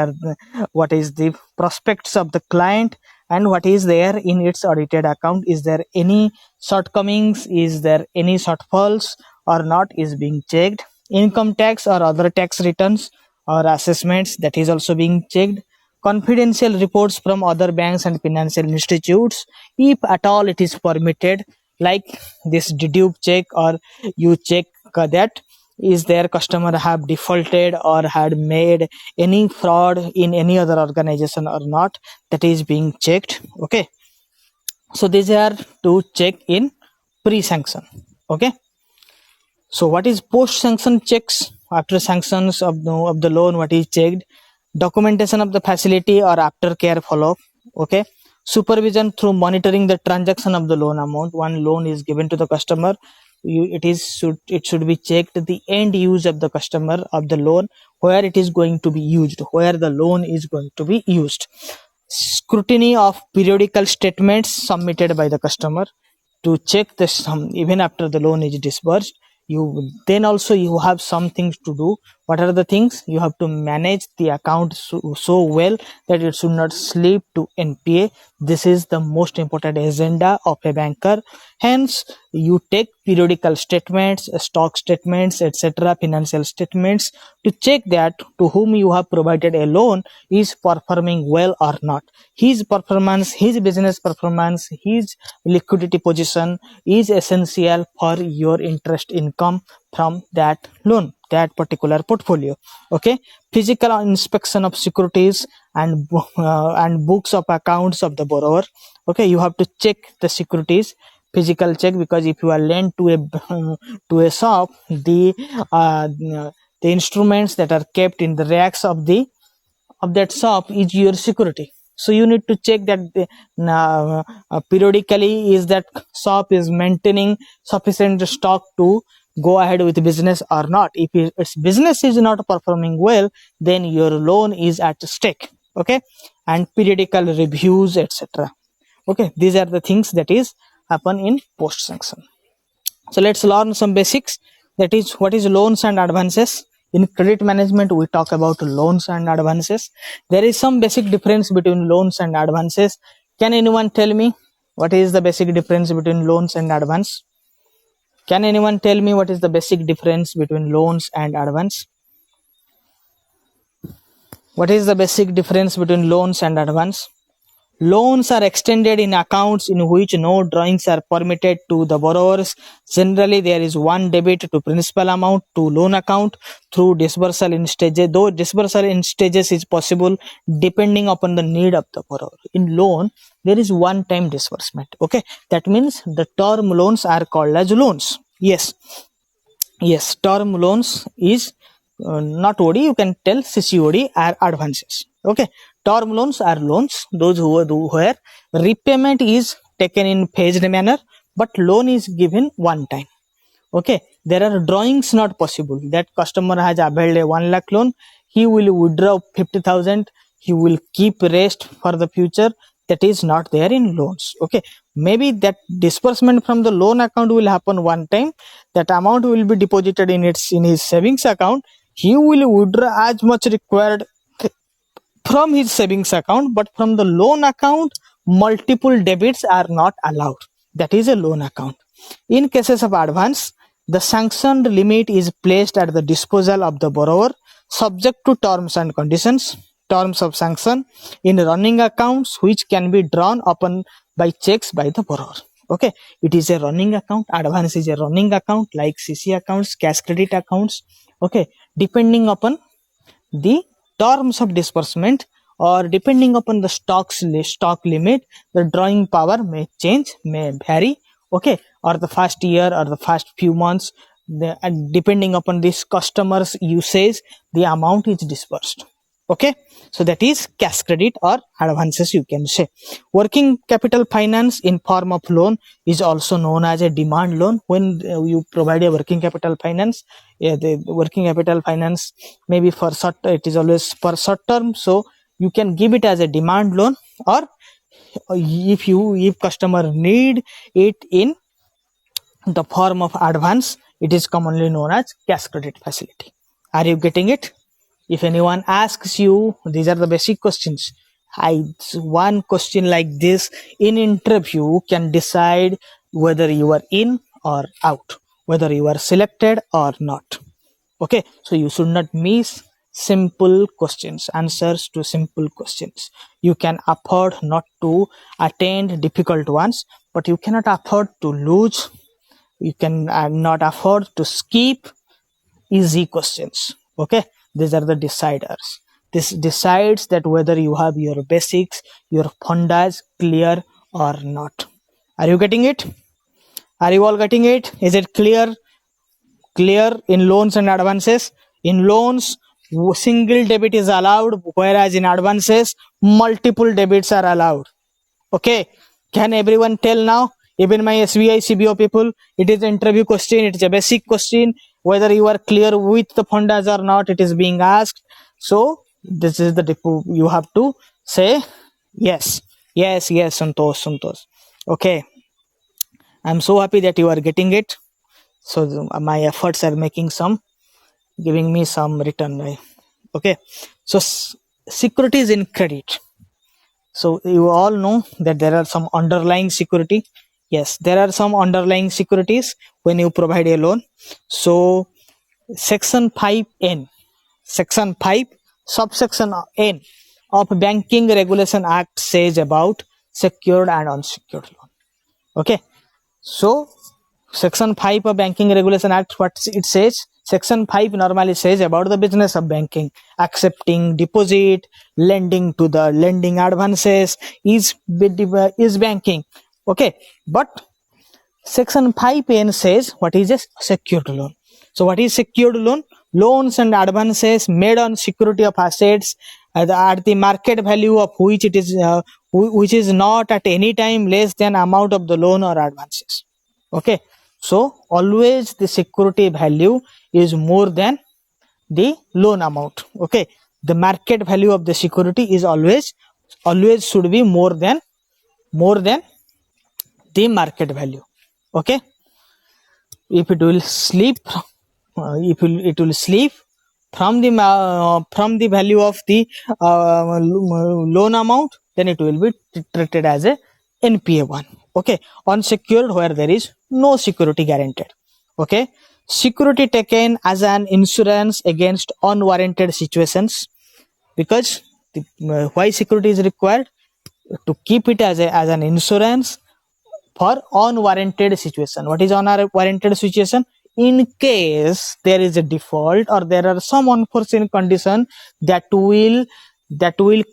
is the prospects of the client, and what is there in its audited account. Is there any shortcomings, is there any shortfalls or not, is being checked. Income tax or other tax returns or assessments, that is also being checked. Confidential reports from other banks and financial institutes, if at all it is permitted, like this dedupe check, or you check that is their customer have defaulted or had made any fraud in any other organization or not, that is being checked. Okay, so these are to check in pre-sanction. Okay, so what is post-sanction checks? After sanctions of the loan, what is checked? Documentation of the facility or aftercare follow-up. Okay, supervision through monitoring the transaction of the loan amount. One loan is given to the customer, it should be checked the end use of the customer of the loan, where it is going to be used, where the loan is going to be used. Scrutiny of periodical statements submitted by the customer to check the sum even after the loan is disbursed. Then also you have some things to do. What are the things? You have to manage the account so well that it should not slip to NPA. This is the most important agenda of a banker. Hence, you take periodical statements, stock statements, etc., financial statements, to check that to whom you have provided a loan is performing well or not. His performance, his business performance, his liquidity position is essential for your interest income from that loan, that particular portfolio. Okay, physical inspection of securities and books of accounts of the borrower. Okay, you have to check the securities, physical check, because if you are lent to a shop, the instruments that are kept in the racks of that shop is your security. So you need to check that periodically, is that shop is maintaining sufficient stock to go ahead with business or not. If its business is not performing well, then your loan is at stake. Okay, and periodical reviews, etc. Okay, these are the things that is happen in post sanction. So let's learn some basics. That is, what is loans and advances? In credit management, we talk about loans and advances. There is some basic difference between loans and advances. Can anyone tell me what is the basic difference between loans and advance? Can anyone tell me what is the basic difference between loans and advance? What is the basic difference between loans and advance? Loans are extended in accounts in which no drawings are permitted to the borrowers. Generally, there is one debit to principal amount to loan account through disbursal in stages, though disbursal in stages is possible depending upon the need of the borrower. In loan, there is one-time disbursement. Okay, that means the term loans are called as loans. Yes, term loans is not OD, you can tell CCOD are advances. Okay, term loans are loans, those where repayment is taken in phased manner, but loan is given one time. Okay, there are drawings not possible. That customer has availed a 1 lakh loan, he will withdraw 50,000, he will keep rest for the future. That is not there in loans. Okay, maybe that disbursement from the loan account will happen one time, that amount will be deposited in his savings account, he will withdraw as much required from his savings account, but from the loan account multiple debits are not allowed. That is a loan account. In cases of advance, the sanctioned limit is placed at the disposal of the borrower subject to terms and conditions. Terms of sanction in running accounts which can be drawn upon by checks by the borrower. Okay, it is a running account. Advance is a running account like CC accounts, cash credit accounts. Okay, depending upon the terms of disbursement or depending upon the stock limit, the drawing power may change, may vary. Okay, or the first year or the first few months, depending upon this customer's usage, the amount is disbursed. Okay, so that is cash credit or advances, you can say. Working capital finance in form of loan is also known as a demand loan. When you provide a working capital finance, the working capital finance maybe for short, it is always for short term, so you can give it as a demand loan, or if customer need it in the form of advance, it is commonly known as cash credit facility. Are you getting it? If anyone asks you, these are the basic questions. One question like this in interview can decide whether you are in or out, whether you are selected or not. Okay, so you should not miss simple questions, answers to simple questions. You can afford not to attend difficult ones, but you cannot afford to lose. You can not afford to skip easy questions. Okay, these are the deciders. This decides that whether you have your basics, your fundas clear or not. Are you getting it? Are you all getting it? Is it clear? Clear in loans and advances? In loans, single debit is allowed, whereas in advances, multiple debits are allowed. Okay, can everyone tell now? Even my SBI CBO people, it is an interview question, it is a basic question. Whether you are clear with the fundas or not, it is being asked. So this is the you have to say yes, Santosh. Okay, I'm so happy that you are getting it. So my efforts are giving me some return. Okay, so securities in credit. So you all know that there are some underlying security. Yes, there are some underlying securities when you provide a loan. So section 5N, section 5 subsection N of Banking Regulation Act says about secured and unsecured loan. Okay, so section 5 of Banking Regulation Act, what it says? Section 5 normally says about the business of banking, accepting deposit, lending to the lending advances is banking. Okay, but section 5N says what is a secured loan. So what is secured loan? Loans and advances made on security of assets at the market value of which it is which is not at any time less than amount of the loan or advances. Okay, so always the security value is more than the loan amount. Okay, the market value of the security is always should be more than the market value. Okay, if it will sleep, it will sleep from the value of the loan amount, then it will be treated as a NPA1. Okay, unsecured where there is no security guaranteed. Okay, security taken as an insurance against unwarranted situations, because why security is required? To keep it as an insurance for unwarranted situation. What is unwarranted situation? In case there is a default or there are some unforeseen condition that will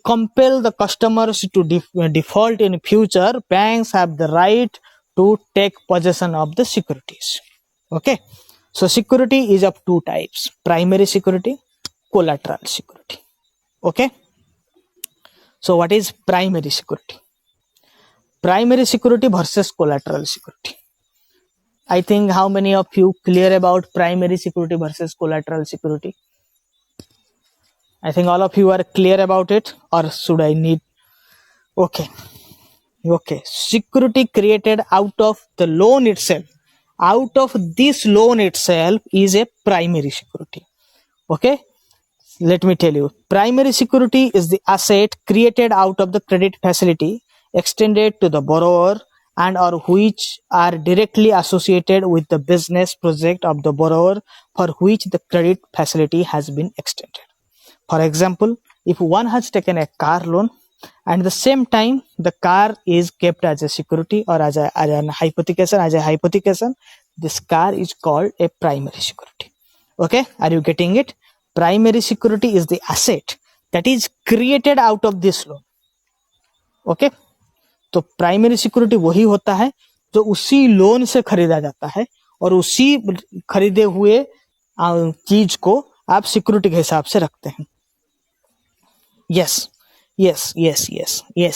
compel the customers to default in future, banks have the right to take possession of the securities. Okay, so security is of two types: primary security, collateral security. Okay, so what is primary security? Primary security versus collateral security. I think how many of you clear about primary security versus collateral security? I think all of you are clear about it, or should I need? Okay, security created out of the loan itself, out of this loan itself, is a primary security. Okay, let me tell you, primary security is the asset created out of the credit facility extended to the borrower and or which are directly associated with the business project of the borrower for which the credit facility has been extended. For example, if one has taken a car loan and at the same time the car is kept as a security or as a hypothecation, this car is called a primary security. Okay, are you getting it? Primary security is the asset that is created out of this loan. Okay, तो primary security वही होता है जो उसी loan से खरीदा जाता है और उसी खरीदे हुए चीज को आप सिक्योरिटी के हिसाब से रखते हैं. yes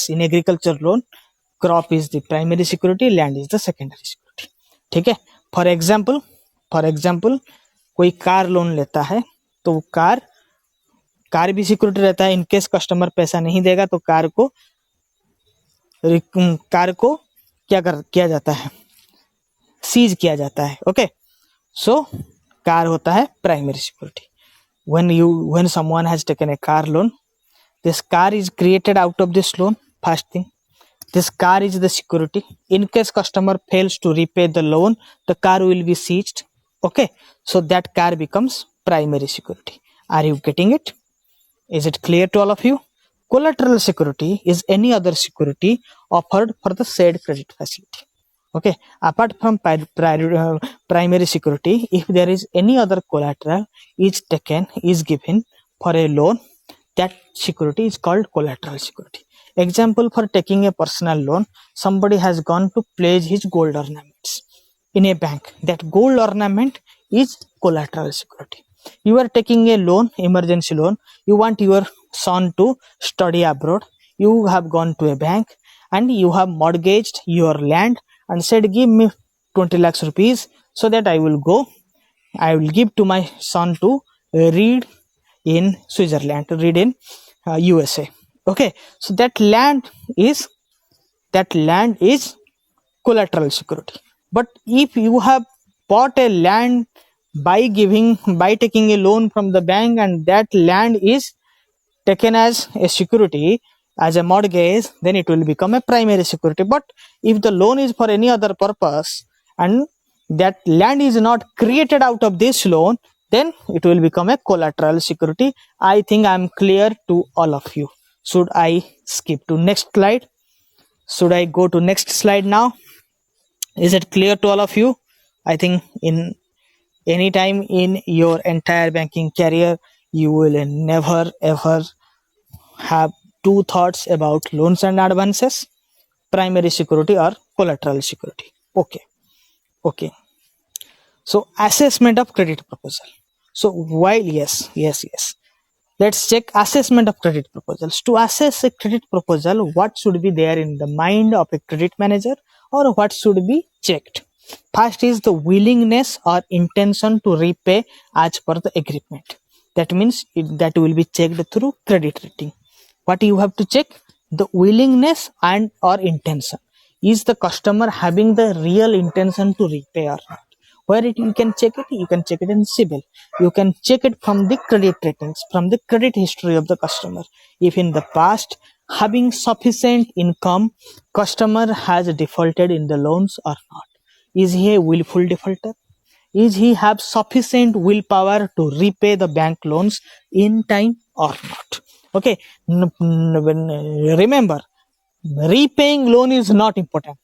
in agriculture loan, crop is the primary security, land is the secondary security. ठीक है. फॉर एग्जाम्पल कोई कार लोन लेता है तो कार भी सिक्योरिटी रहता है. इनकेस कस्टमर पैसा नहीं देगा तो कार को किया जाता है, सीज किया जाता है. ओके, सो कार होता है primary security. when someone has taken a car loan, this car is created out of this loan. First thing, this car is the security. In case customer fails to repay the loan, the car will be seized. Okay, so that car becomes primary security. Are you getting it? Is it clear to all of you? Collateral security is any other security offered for the said credit facility. Okay, apart from primary security, if there is any other collateral is given for a loan, that security is called collateral security. Example, for taking a personal loan, somebody has gone to pledge his gold ornaments in a bank. That gold ornament is collateral security. You are taking a loan, emergency loan. You want your son to study abroad. You have gone to a bank and you have mortgaged your land and said, give me 20 lakhs rupees so that I will give to my son to read in Switzerland, to read in USA. Okay, so that land is collateral security. But if you have bought a land by taking a loan from the bank and that land is taken as a security, as a mortgage, then it will become a primary security. But if the loan is for any other purpose and that land is not created out of this loan, then it will become a collateral security. I think I am clear to all of you. Should I skip to next slide? Should I go to next slide now? Is it clear to all of you? I think in any time in your entire banking career, you will never ever have two thoughts about loans and advances, primary security or collateral security. Okay. So assessment of credit proposal. So while yes. Let's check assessment of credit proposals. To assess a credit proposal, what should be there in the mind of a credit manager or what should be checked? First is the willingness or intention to repay as per the agreement. That means that will be checked through credit rating. What you have to check? The willingness and or intention. Is the customer having the real intention to repay or not? Where you can check it? You can check it in CIBIL. You can check it from the credit ratings, from the credit history of the customer. If in the past, having sufficient income, customer has defaulted in the loans or not. Is he a willful defaulter? Is he have sufficient willpower to repay the bank loans in time or not? Okay, remember, repaying loan is not important.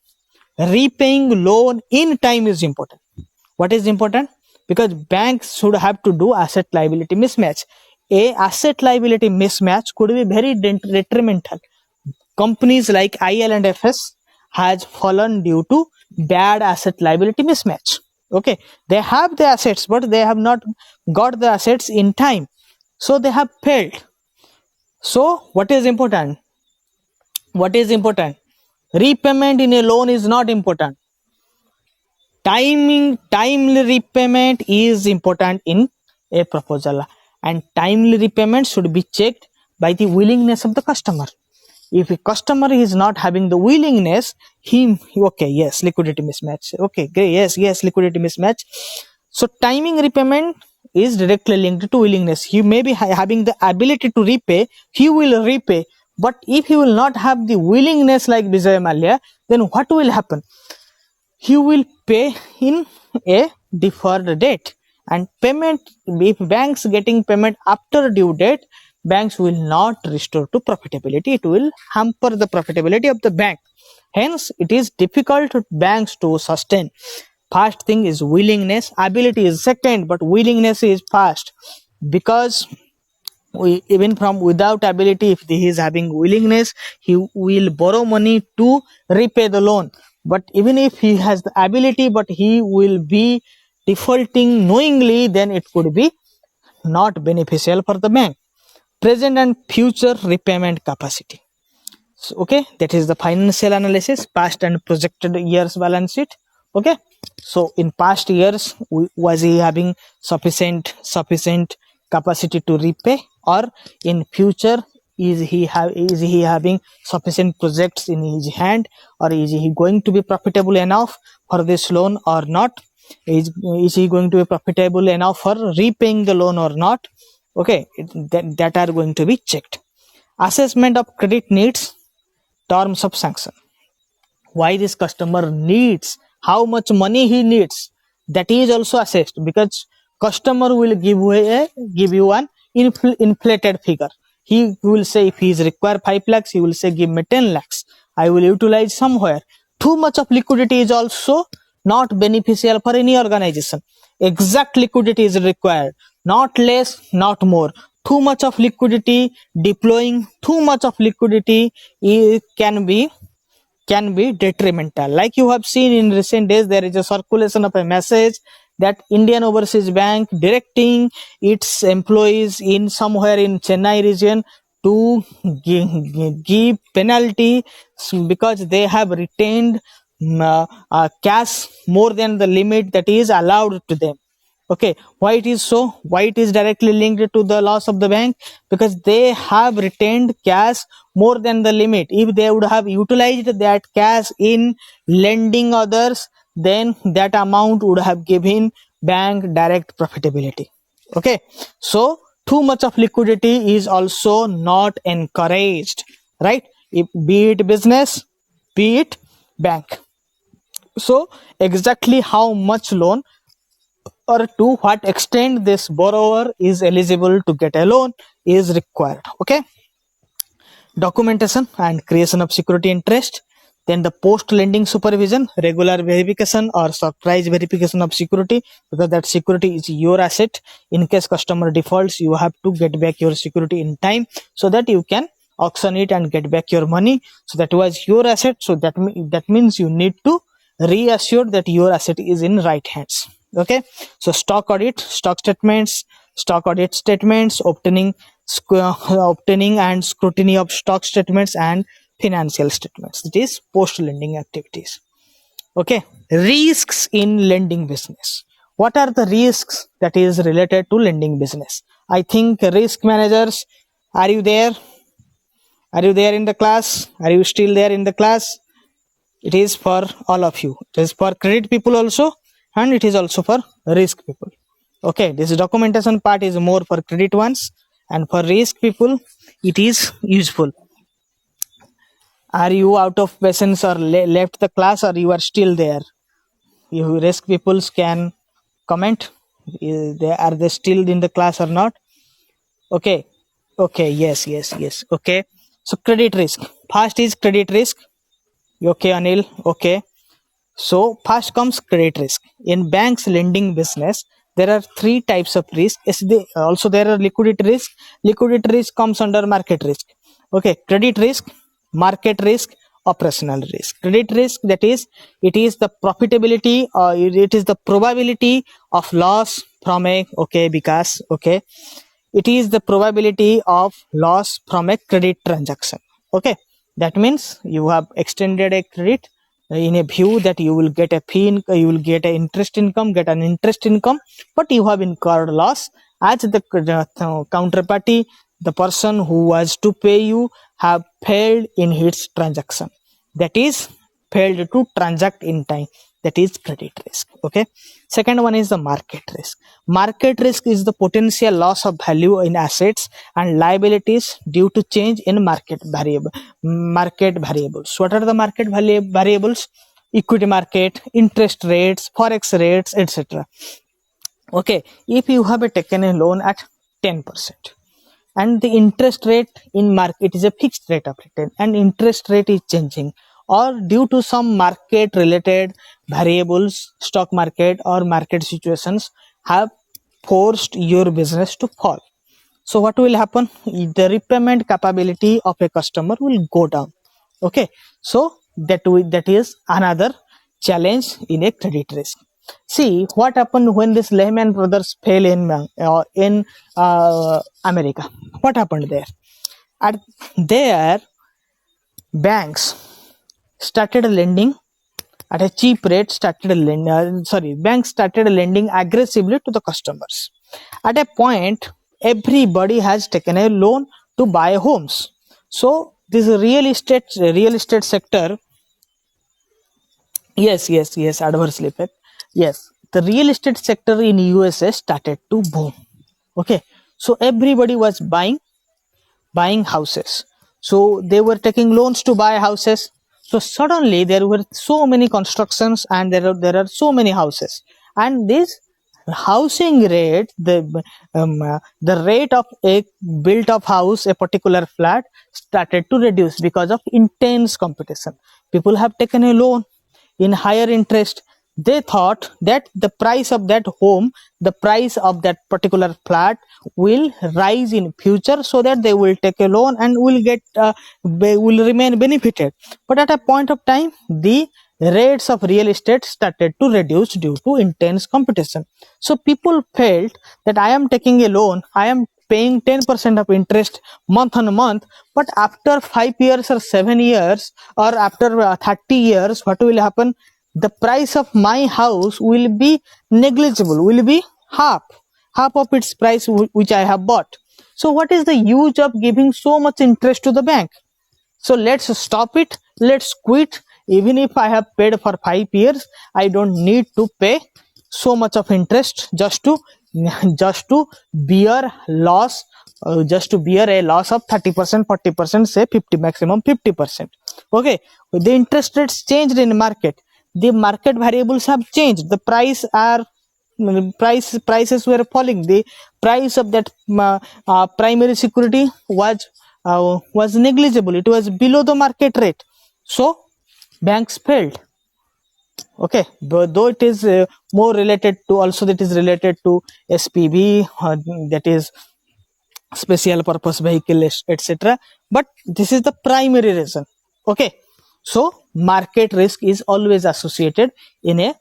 Repaying loan in time is important. What is important? Because banks should have to do asset liability mismatch. A asset liability mismatch could be very detrimental. Companies like IL and FS has fallen due to bad asset liability mismatch. Okay, they have the assets, but they have not got the assets in time, so they have failed. So what is important? What is important? Repayment in a loan is not important. Timely repayment is important in a proposal, and timely repayment should be checked by the willingness of the customer. If a customer is not having the willingness, okay, yes, liquidity mismatch. Okay, great, yes, liquidity mismatch. So timing repayment is directly linked to willingness. He may be having the ability to repay, he will repay. But if he will not have the willingness like Vijay Mallya, then what will happen? He will pay in a deferred date, and payment, if banks getting payment after due date, banks will not restore to profitability. It will hamper the profitability of the bank. Hence it is difficult for banks to sustain. First thing is willingness. Ability is second, but willingness is first. Because even from without ability, if he is having willingness, he will borrow money to repay the loan. But even if he has the ability, but he will be defaulting knowingly, then it could be not beneficial for the bank. Present and future repayment capacity. So, okay, that is the financial analysis, past and projected years balance sheet. Okay, so in past years, was he having sufficient capacity to repay, or in future is he having sufficient projects in his hand, or is he going to be profitable enough for this loan or not? Is he going to be profitable enough for repaying the loan or not? Okay, that are going to be checked. Assessment of credit needs, terms of sanction. Why this customer needs, how much money he needs, that is also assessed, because customer will give you an inflated figure. He will say, if he is require 5 lakhs, he will say give me 10 lakhs. I will utilize somewhere. Too much of liquidity is also not beneficial for any organization. Exact liquidity is required, not less, not more. Too much of liquidity, deploying too much of liquidity can be detrimental. Like you have seen in recent days, there is a circulation of a message that Indian Overseas Bank directing its employees in somewhere in Chennai region to give penalty because they have retained cash more than the limit that is allowed to them. Okay, why it is so? Why it is directly linked to the loss of the bank? Because they have retained cash more than the limit. If they would have utilized that cash in lending others, then that amount would have given bank direct profitability. Okay, so too much of liquidity is also not encouraged, right? Be it business, be it bank. So exactly how much loan or to what extent this borrower is eligible to get a loan is required. Okay, documentation and creation of security interest, then the post lending supervision, regular verification or surprise verification of security, because that security is your asset. In case customer defaults, you have to get back your security in time so that you can auction it and get back your money. So that was your asset, so that means you need to reassure that your asset is in right hands. Okay, so stock audit, stock audit statements, obtaining and scrutiny of stock statements and financial statements. It is post lending activities. Okay, risks in lending business. What are the risks that is related to lending business? I think risk managers, are you there? Are you there in the class? Are you still there in the class? It is for all of you. It is for credit people also, and it is also for risk people. Okay, this documentation part is more for credit ones, and for risk people it is useful. Are you out of patience or left the class, or you are still there? You risk peoples can comment. Are they still in the class or not? Okay. Okay. Yes. Okay. So credit risk. First is credit risk. Okay, Anil. Okay. So first comes credit risk. In banks lending business, there are three types of risk. Also there are liquidity risk. Liquidity risk comes under market risk. Okay, credit risk, market risk, operational risk. Credit risk, that is, it is the profitability or it is the probability of loss from a because it is the probability of loss from a credit transaction. Okay, that means you have extended a credit in a view that you will get a fee, you will get an interest income, but you have incurred loss as the counterparty, the person who was to pay you, have failed in its transaction. That is, failed to transact in time. That is credit risk. Okay. Second one is the market risk. Market risk is the potential loss of value in assets and liabilities due to change in market variables. What are the market variables? Equity market, interest rates, forex rates, etc. Okay, if you have taken a loan at 10% and the interest rate in market is a fixed rate of return and interest rate is changing, or due to some market related variables, stock market or market situations have forced your business to fall. So what will happen? The repayment capability of a customer will go down. Okay, so that is another challenge in a credit risk. See what happened when this Lehman Brothers fell in America. What happened there? At there, banks started lending at a cheap rate. Banks started lending aggressively to the customers. At a point, everybody has taken a loan to buy homes. So this real estate sector, yes, adversely effect. Yes, the real estate sector in USA started to boom. Okay, so everybody was buying houses. So they were taking loans to buy houses. So suddenly there were so many constructions and there are so many houses, and this housing rate, the rate of a built up house, a particular flat, started to reduce because of intense competition. People have taken a loan in higher interest. They thought that the price of that home, the price of that particular flat will rise in future, so that they will take a loan and will remain benefited. But at a point of time, the rates of real estate started to reduce due to intense competition. So people felt that I am taking a loan, I am paying 10% of interest month on month, but after 5 years or 7 years or after 30 years, what will happen? The price of my house will be negligible, will be half of its price which I have bought. So what is the use of giving so much interest to the bank? So let's stop it, let's quit. Even if I have paid for 5 years, I don't need to pay so much of interest just to bear loss, just to bear a loss of 30%, 40%, say 50, maximum 50%. Okay, the interest rates changed in the market, the market variables have changed, the prices were falling, the price of that primary security was negligible, it was below the market rate. So banks failed. Okay, though it is more related to, also that is related to SPV, that is special purpose vehicle, etc. But this is the primary reason. Okay, so market risk is always associated in a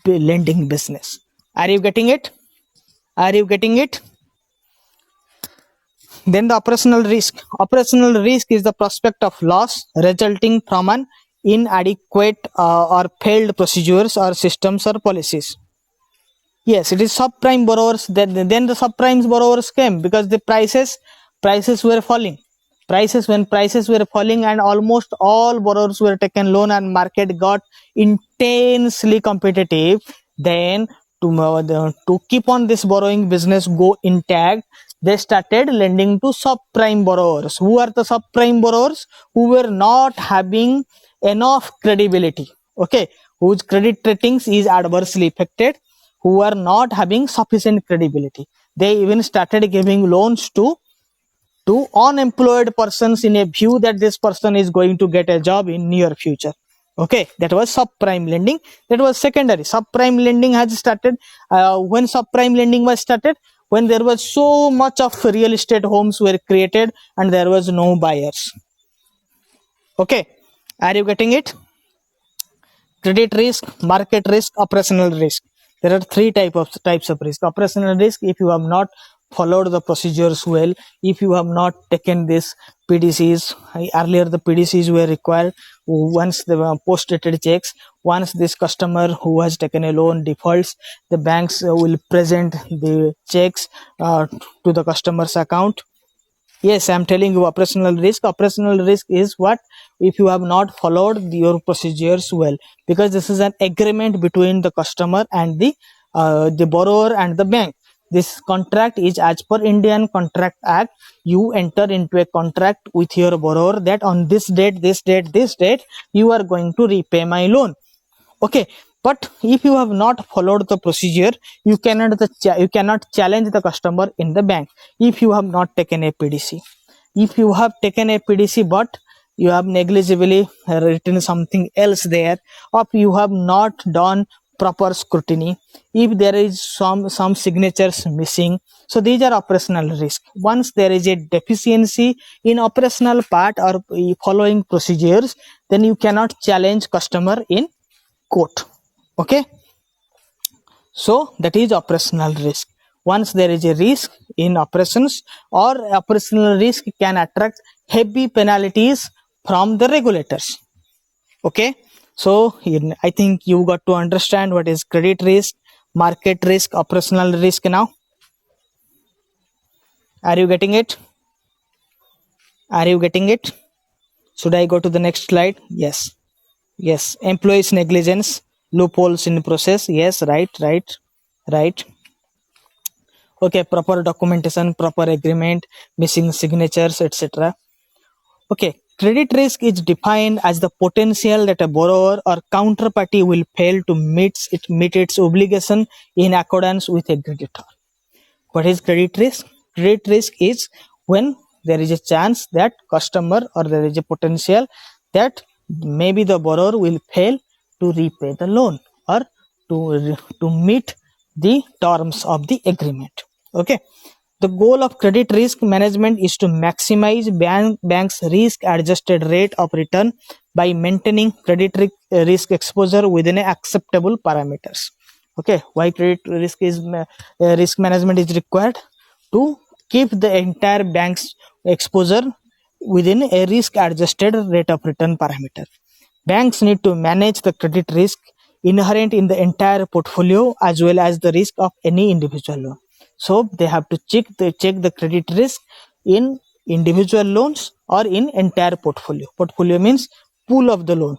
lending business. Are you getting it? Then the operational risk. Operational risk is the prospect of loss resulting from an inadequate or failed procedures or systems or policies. Yes, it is subprime borrowers. Then the subprime borrowers came because the prices were falling. When prices were falling and almost all borrowers were taken loan and market got intensely competitive, Then to keep on this borrowing business go intact, they started lending to subprime borrowers. Who are the subprime borrowers? Who were not having enough credibility, okay, whose credit ratings is adversely affected, who are not having sufficient credibility. They even started giving loans to unemployed persons in a view that this person is going to get a job in near future. Okay, that was subprime lending. That was secondary. Subprime lending has started when subprime lending was started, when there was so much of real estate homes were created and there was no buyers. Okay, are you getting it? Credit risk, market risk, operational risk. There are three types of risk. Operational risk, if you have not followed the procedures well, if you have not taken this PDCs, earlier the PDCs were required once the post-dated checks. Once this customer who has taken a loan defaults, the banks will present the checks to the customer's account. Yes, I'm telling you, operational risk. Operational risk is what? If you have not followed your procedures well, because this is an agreement between the customer and the borrower and the bank. This contract is as per Indian Contract Act. You enter into a contract with your borrower that on this date, this date, you are going to repay my loan. Okay, but if you have not followed the procedure, you cannot challenge the customer in the bank if you have not taken a PDC. If you have taken a PDC but you have negligibly written something else there, or you have not done proper scrutiny, if there is some signatures missing, so these are operational risk. Once there is a deficiency in operational part or following procedures, then you cannot challenge customer in court. Okay, so that is operational risk. Once there is a risk in operations, or operational risk can attract heavy penalties from the regulators. Okay, so I think you got to understand what is credit risk, market risk, operational risk now. Are you getting it? Are you getting it? Should I go to the next slide? Yes. Yes, employees negligence, loopholes in process. Yes, right. Okay, proper documentation, proper agreement, missing signatures, etc. Okay, credit risk is defined as the potential that a borrower or counterparty will fail to meet its obligation in accordance with a creditor. What is credit risk? Credit risk is when there is a chance that customer, or there is a potential that maybe the borrower will fail to repay the loan or to meet the terms of the agreement. Okay, the goal of credit risk management is to maximize bank's risk adjusted rate of return by maintaining credit risk exposure within acceptable parameters. Okay, why credit risk management is required? To keep the entire bank's exposure within a risk adjusted rate of return parameter. Banks need to manage the credit risk inherent in the entire portfolio as well as the risk of any individual loan. So they have to check the credit risk in individual loans or in entire portfolio. Portfolio means pool of the loan.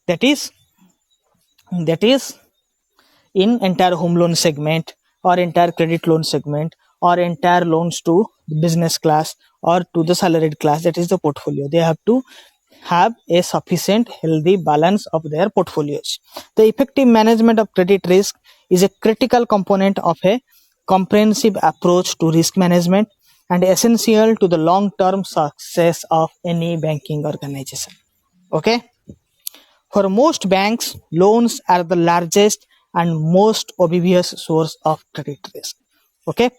That is in entire home loan segment, or entire credit loan segment, or entire loans to business class or to the salaried class. That is the portfolio. They have to have a sufficient healthy balance of their portfolios. The effective management of credit risk is a critical component of a comprehensive approach to risk management and essential to the long-term success of any banking organization. Okay, for most banks, loans are the largest and most obvious source of credit risk. Okay,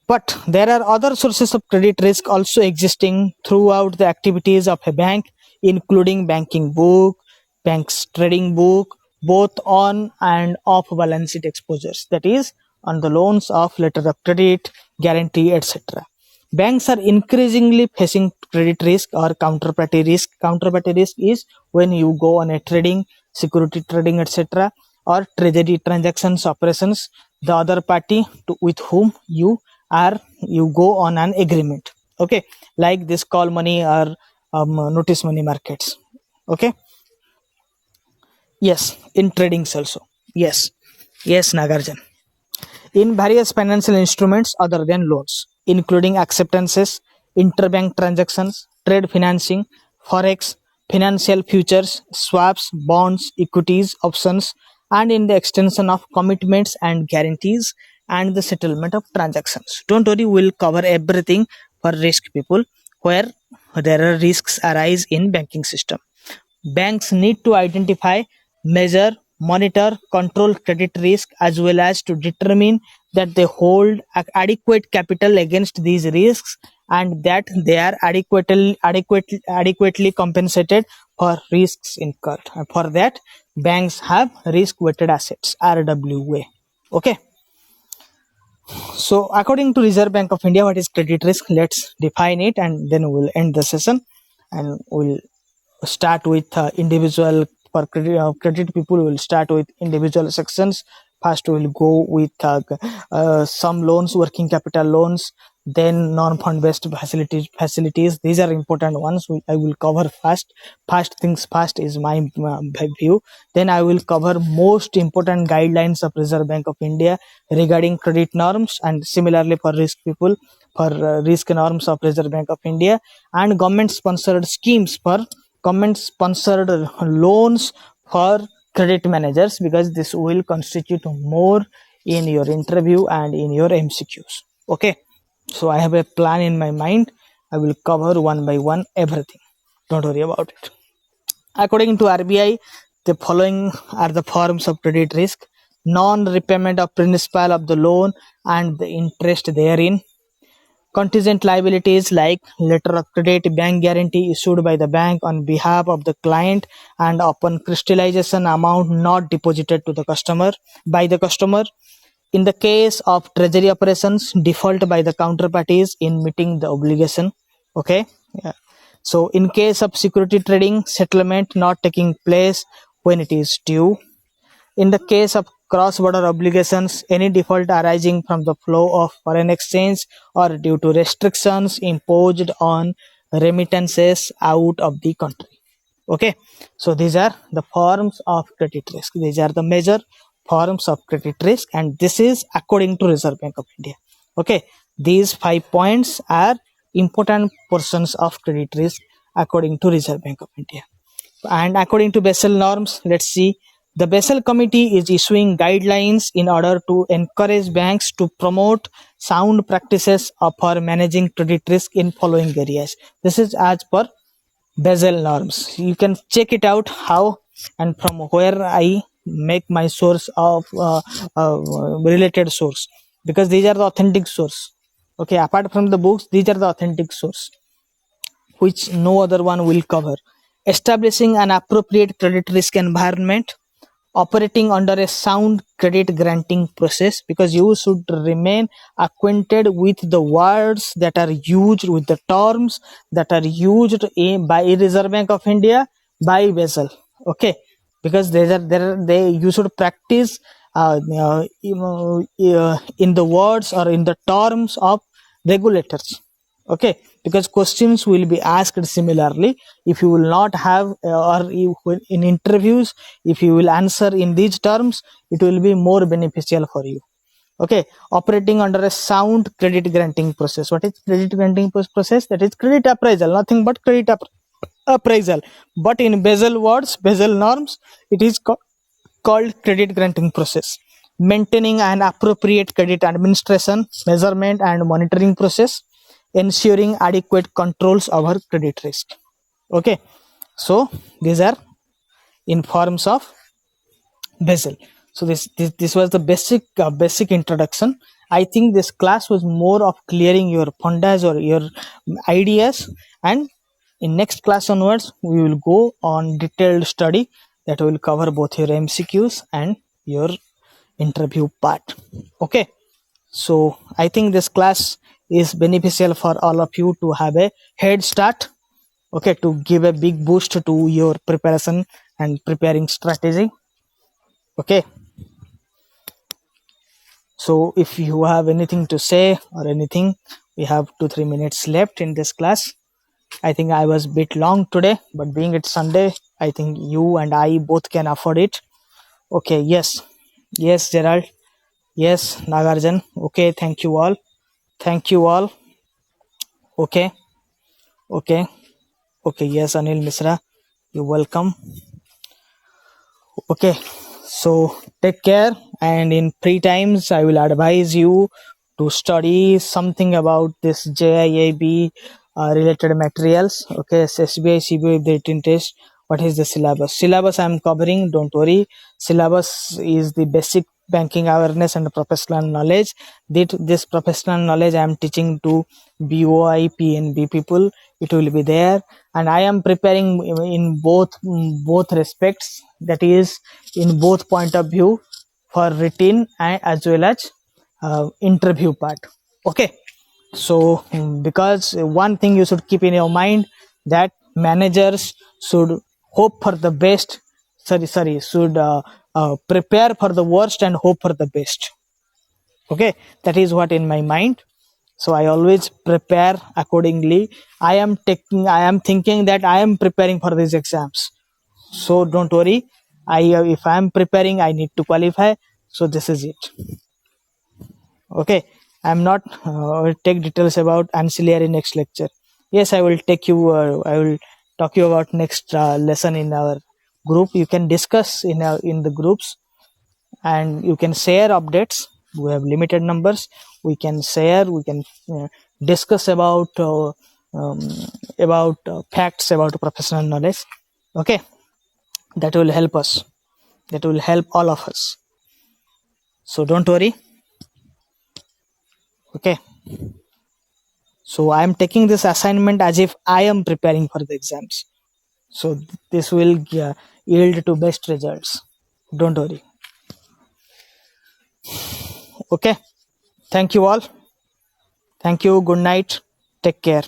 but there are other sources of credit risk also existing throughout the activities of a bank, including banking book, bank's trading book, both on and off balance sheet exposures. That is, on the loans of letter of credit, guarantee, etc. Banks are increasingly facing credit risk or counterparty risk. Counterparty risk is when you go on a trading, security trading, etc., or treasury transactions operations, the other party with whom you go on an agreement. Okay, like this call money or notice money markets. Okay, yes, in tradings also. Yes, Yes, Nagarjan. In various financial instruments other than loans, including acceptances, interbank transactions, trade financing, forex, financial futures, swaps, bonds, equities, options, and in the extension of commitments and guarantees and the settlement of transactions. Don't worry, we'll cover everything for risk people where there are risks arise in banking system. Banks need to identify, measure, monitor, control credit risk as well as to determine that they hold adequate capital against these risks and that they are adequately compensated for risks incurred. And for that, banks have risk weighted assets RWA. Okay. So according to Reserve Bank of India, what is credit risk? Let's define it and then we'll end the session and we'll start with individual for credit people will start with individual sections. First we'll go with some loans, working capital loans, then non-fund based facilities. These are important ones. I will cover first things first is my view. Then I will cover most important guidelines of Reserve Bank of India regarding credit norms, and similarly for risk people for risk norms of Reserve Bank of India, and government sponsored schemes for government sponsored loans for credit managers, because this will constitute more in your interview and in your MCQs. Okay, so I have a plan in my mind. I will cover one by one everything. Don't worry about it. According to RBI, the following are the forms of credit risk: non-repayment of principal of the loan and the interest therein; contingent liabilities like letter of credit, bank guarantee issued by the bank on behalf of the client and upon crystallization amount not deposited to the customer by the customer. In the case of treasury operations, default by the counterparties in meeting the obligation. Okay. Yeah. So in case of security trading, settlement not taking place when it is due. In the case of cross-border obligations, any default arising from the flow of foreign exchange or due to restrictions imposed on remittances out of the country. Okay, so these are the forms of credit risk. These are the major forms of credit risk, and this is according to Reserve Bank of India. Okay, these 5 points are important portions of credit risk according to Reserve Bank of India. And according to Basel norms, let's see. The Basel Committee is issuing guidelines in order to encourage banks to promote sound practices for managing credit risk in following areas. This is as per Basel norms. You can check it out how and from where I make my source of related source, because these are the authentic source. Okay, apart from the books, these are the authentic source which no other one will cover. Establishing an appropriate credit risk environment, operating under a sound credit granting process, because you should remain acquainted with the words that are used, with the terms that are used by Reserve Bank of India, by Basel. Okay, because you should practice in the words or in the terms of regulators. Okay, because questions will be asked similarly. If you will not have in interviews, if you will answer in these terms, it will be more beneficial for you. Okay, operating under a sound credit granting process. What is credit granting process? That is credit appraisal, nothing but credit appraisal. But in Basel words, Basel norms, it is called credit granting process. Maintaining an appropriate credit administration, measurement and monitoring process, ensuring adequate controls over credit risk. Okay, so these are in forms of Basel. So this was the basic introduction. I think this class was more of clearing your fundas or your ideas, and in next class onwards we will go on detailed study that will cover both your MCQs and your interview part. Okay, so I think this class is beneficial for all of you to have a head start. Okay, to give a big boost to your preparation and preparing strategy. Okay, so if you have anything to say or anything, we have 2-3 minutes left in this class. I think I was a bit long today, but being it's Sunday, I think you and I both can afford it. Okay, yes, Yes, Gerald. Yes, Nagarjan. Okay, thank you all. Thank you all. Okay, okay, okay. Yes, Anil Misra. You're welcome. Okay, so take care, and in free times, I will advise you to study something about this JIAB related materials. Okay, SBI CBI written test. What is the syllabus? Syllabus I am covering. Don't worry. Syllabus is the basic banking awareness and professional knowledge. This professional knowledge I am teaching to BOI, PNB people. It will be there, and I am preparing in both respects. That is, in both point of view, for written and as well as interview part. Okay, so because one thing you should keep in your mind, that managers should hope for the best. Sorry, should prepare for the worst and hope for the best. Okay, that is what in my mind. So I always prepare accordingly. I am thinking that I am preparing for these exams, so don't worry. If I am preparing, I need to qualify. So this is it. Okay, I'm not take details about ancillary next lecture. Yes, I will take you. I will talk you about next lesson in our group. You can discuss in the groups, and you can share updates. We have limited numbers. We can share. We can discuss um, about facts about professional knowledge. Okay, that will help us. That will help all of us. So don't worry. Okay. So I am taking this assignment as if I am preparing for the exams. So this will yield to best results. Don't worry. Okay. Thank you all. Thank you. Good night. Take care.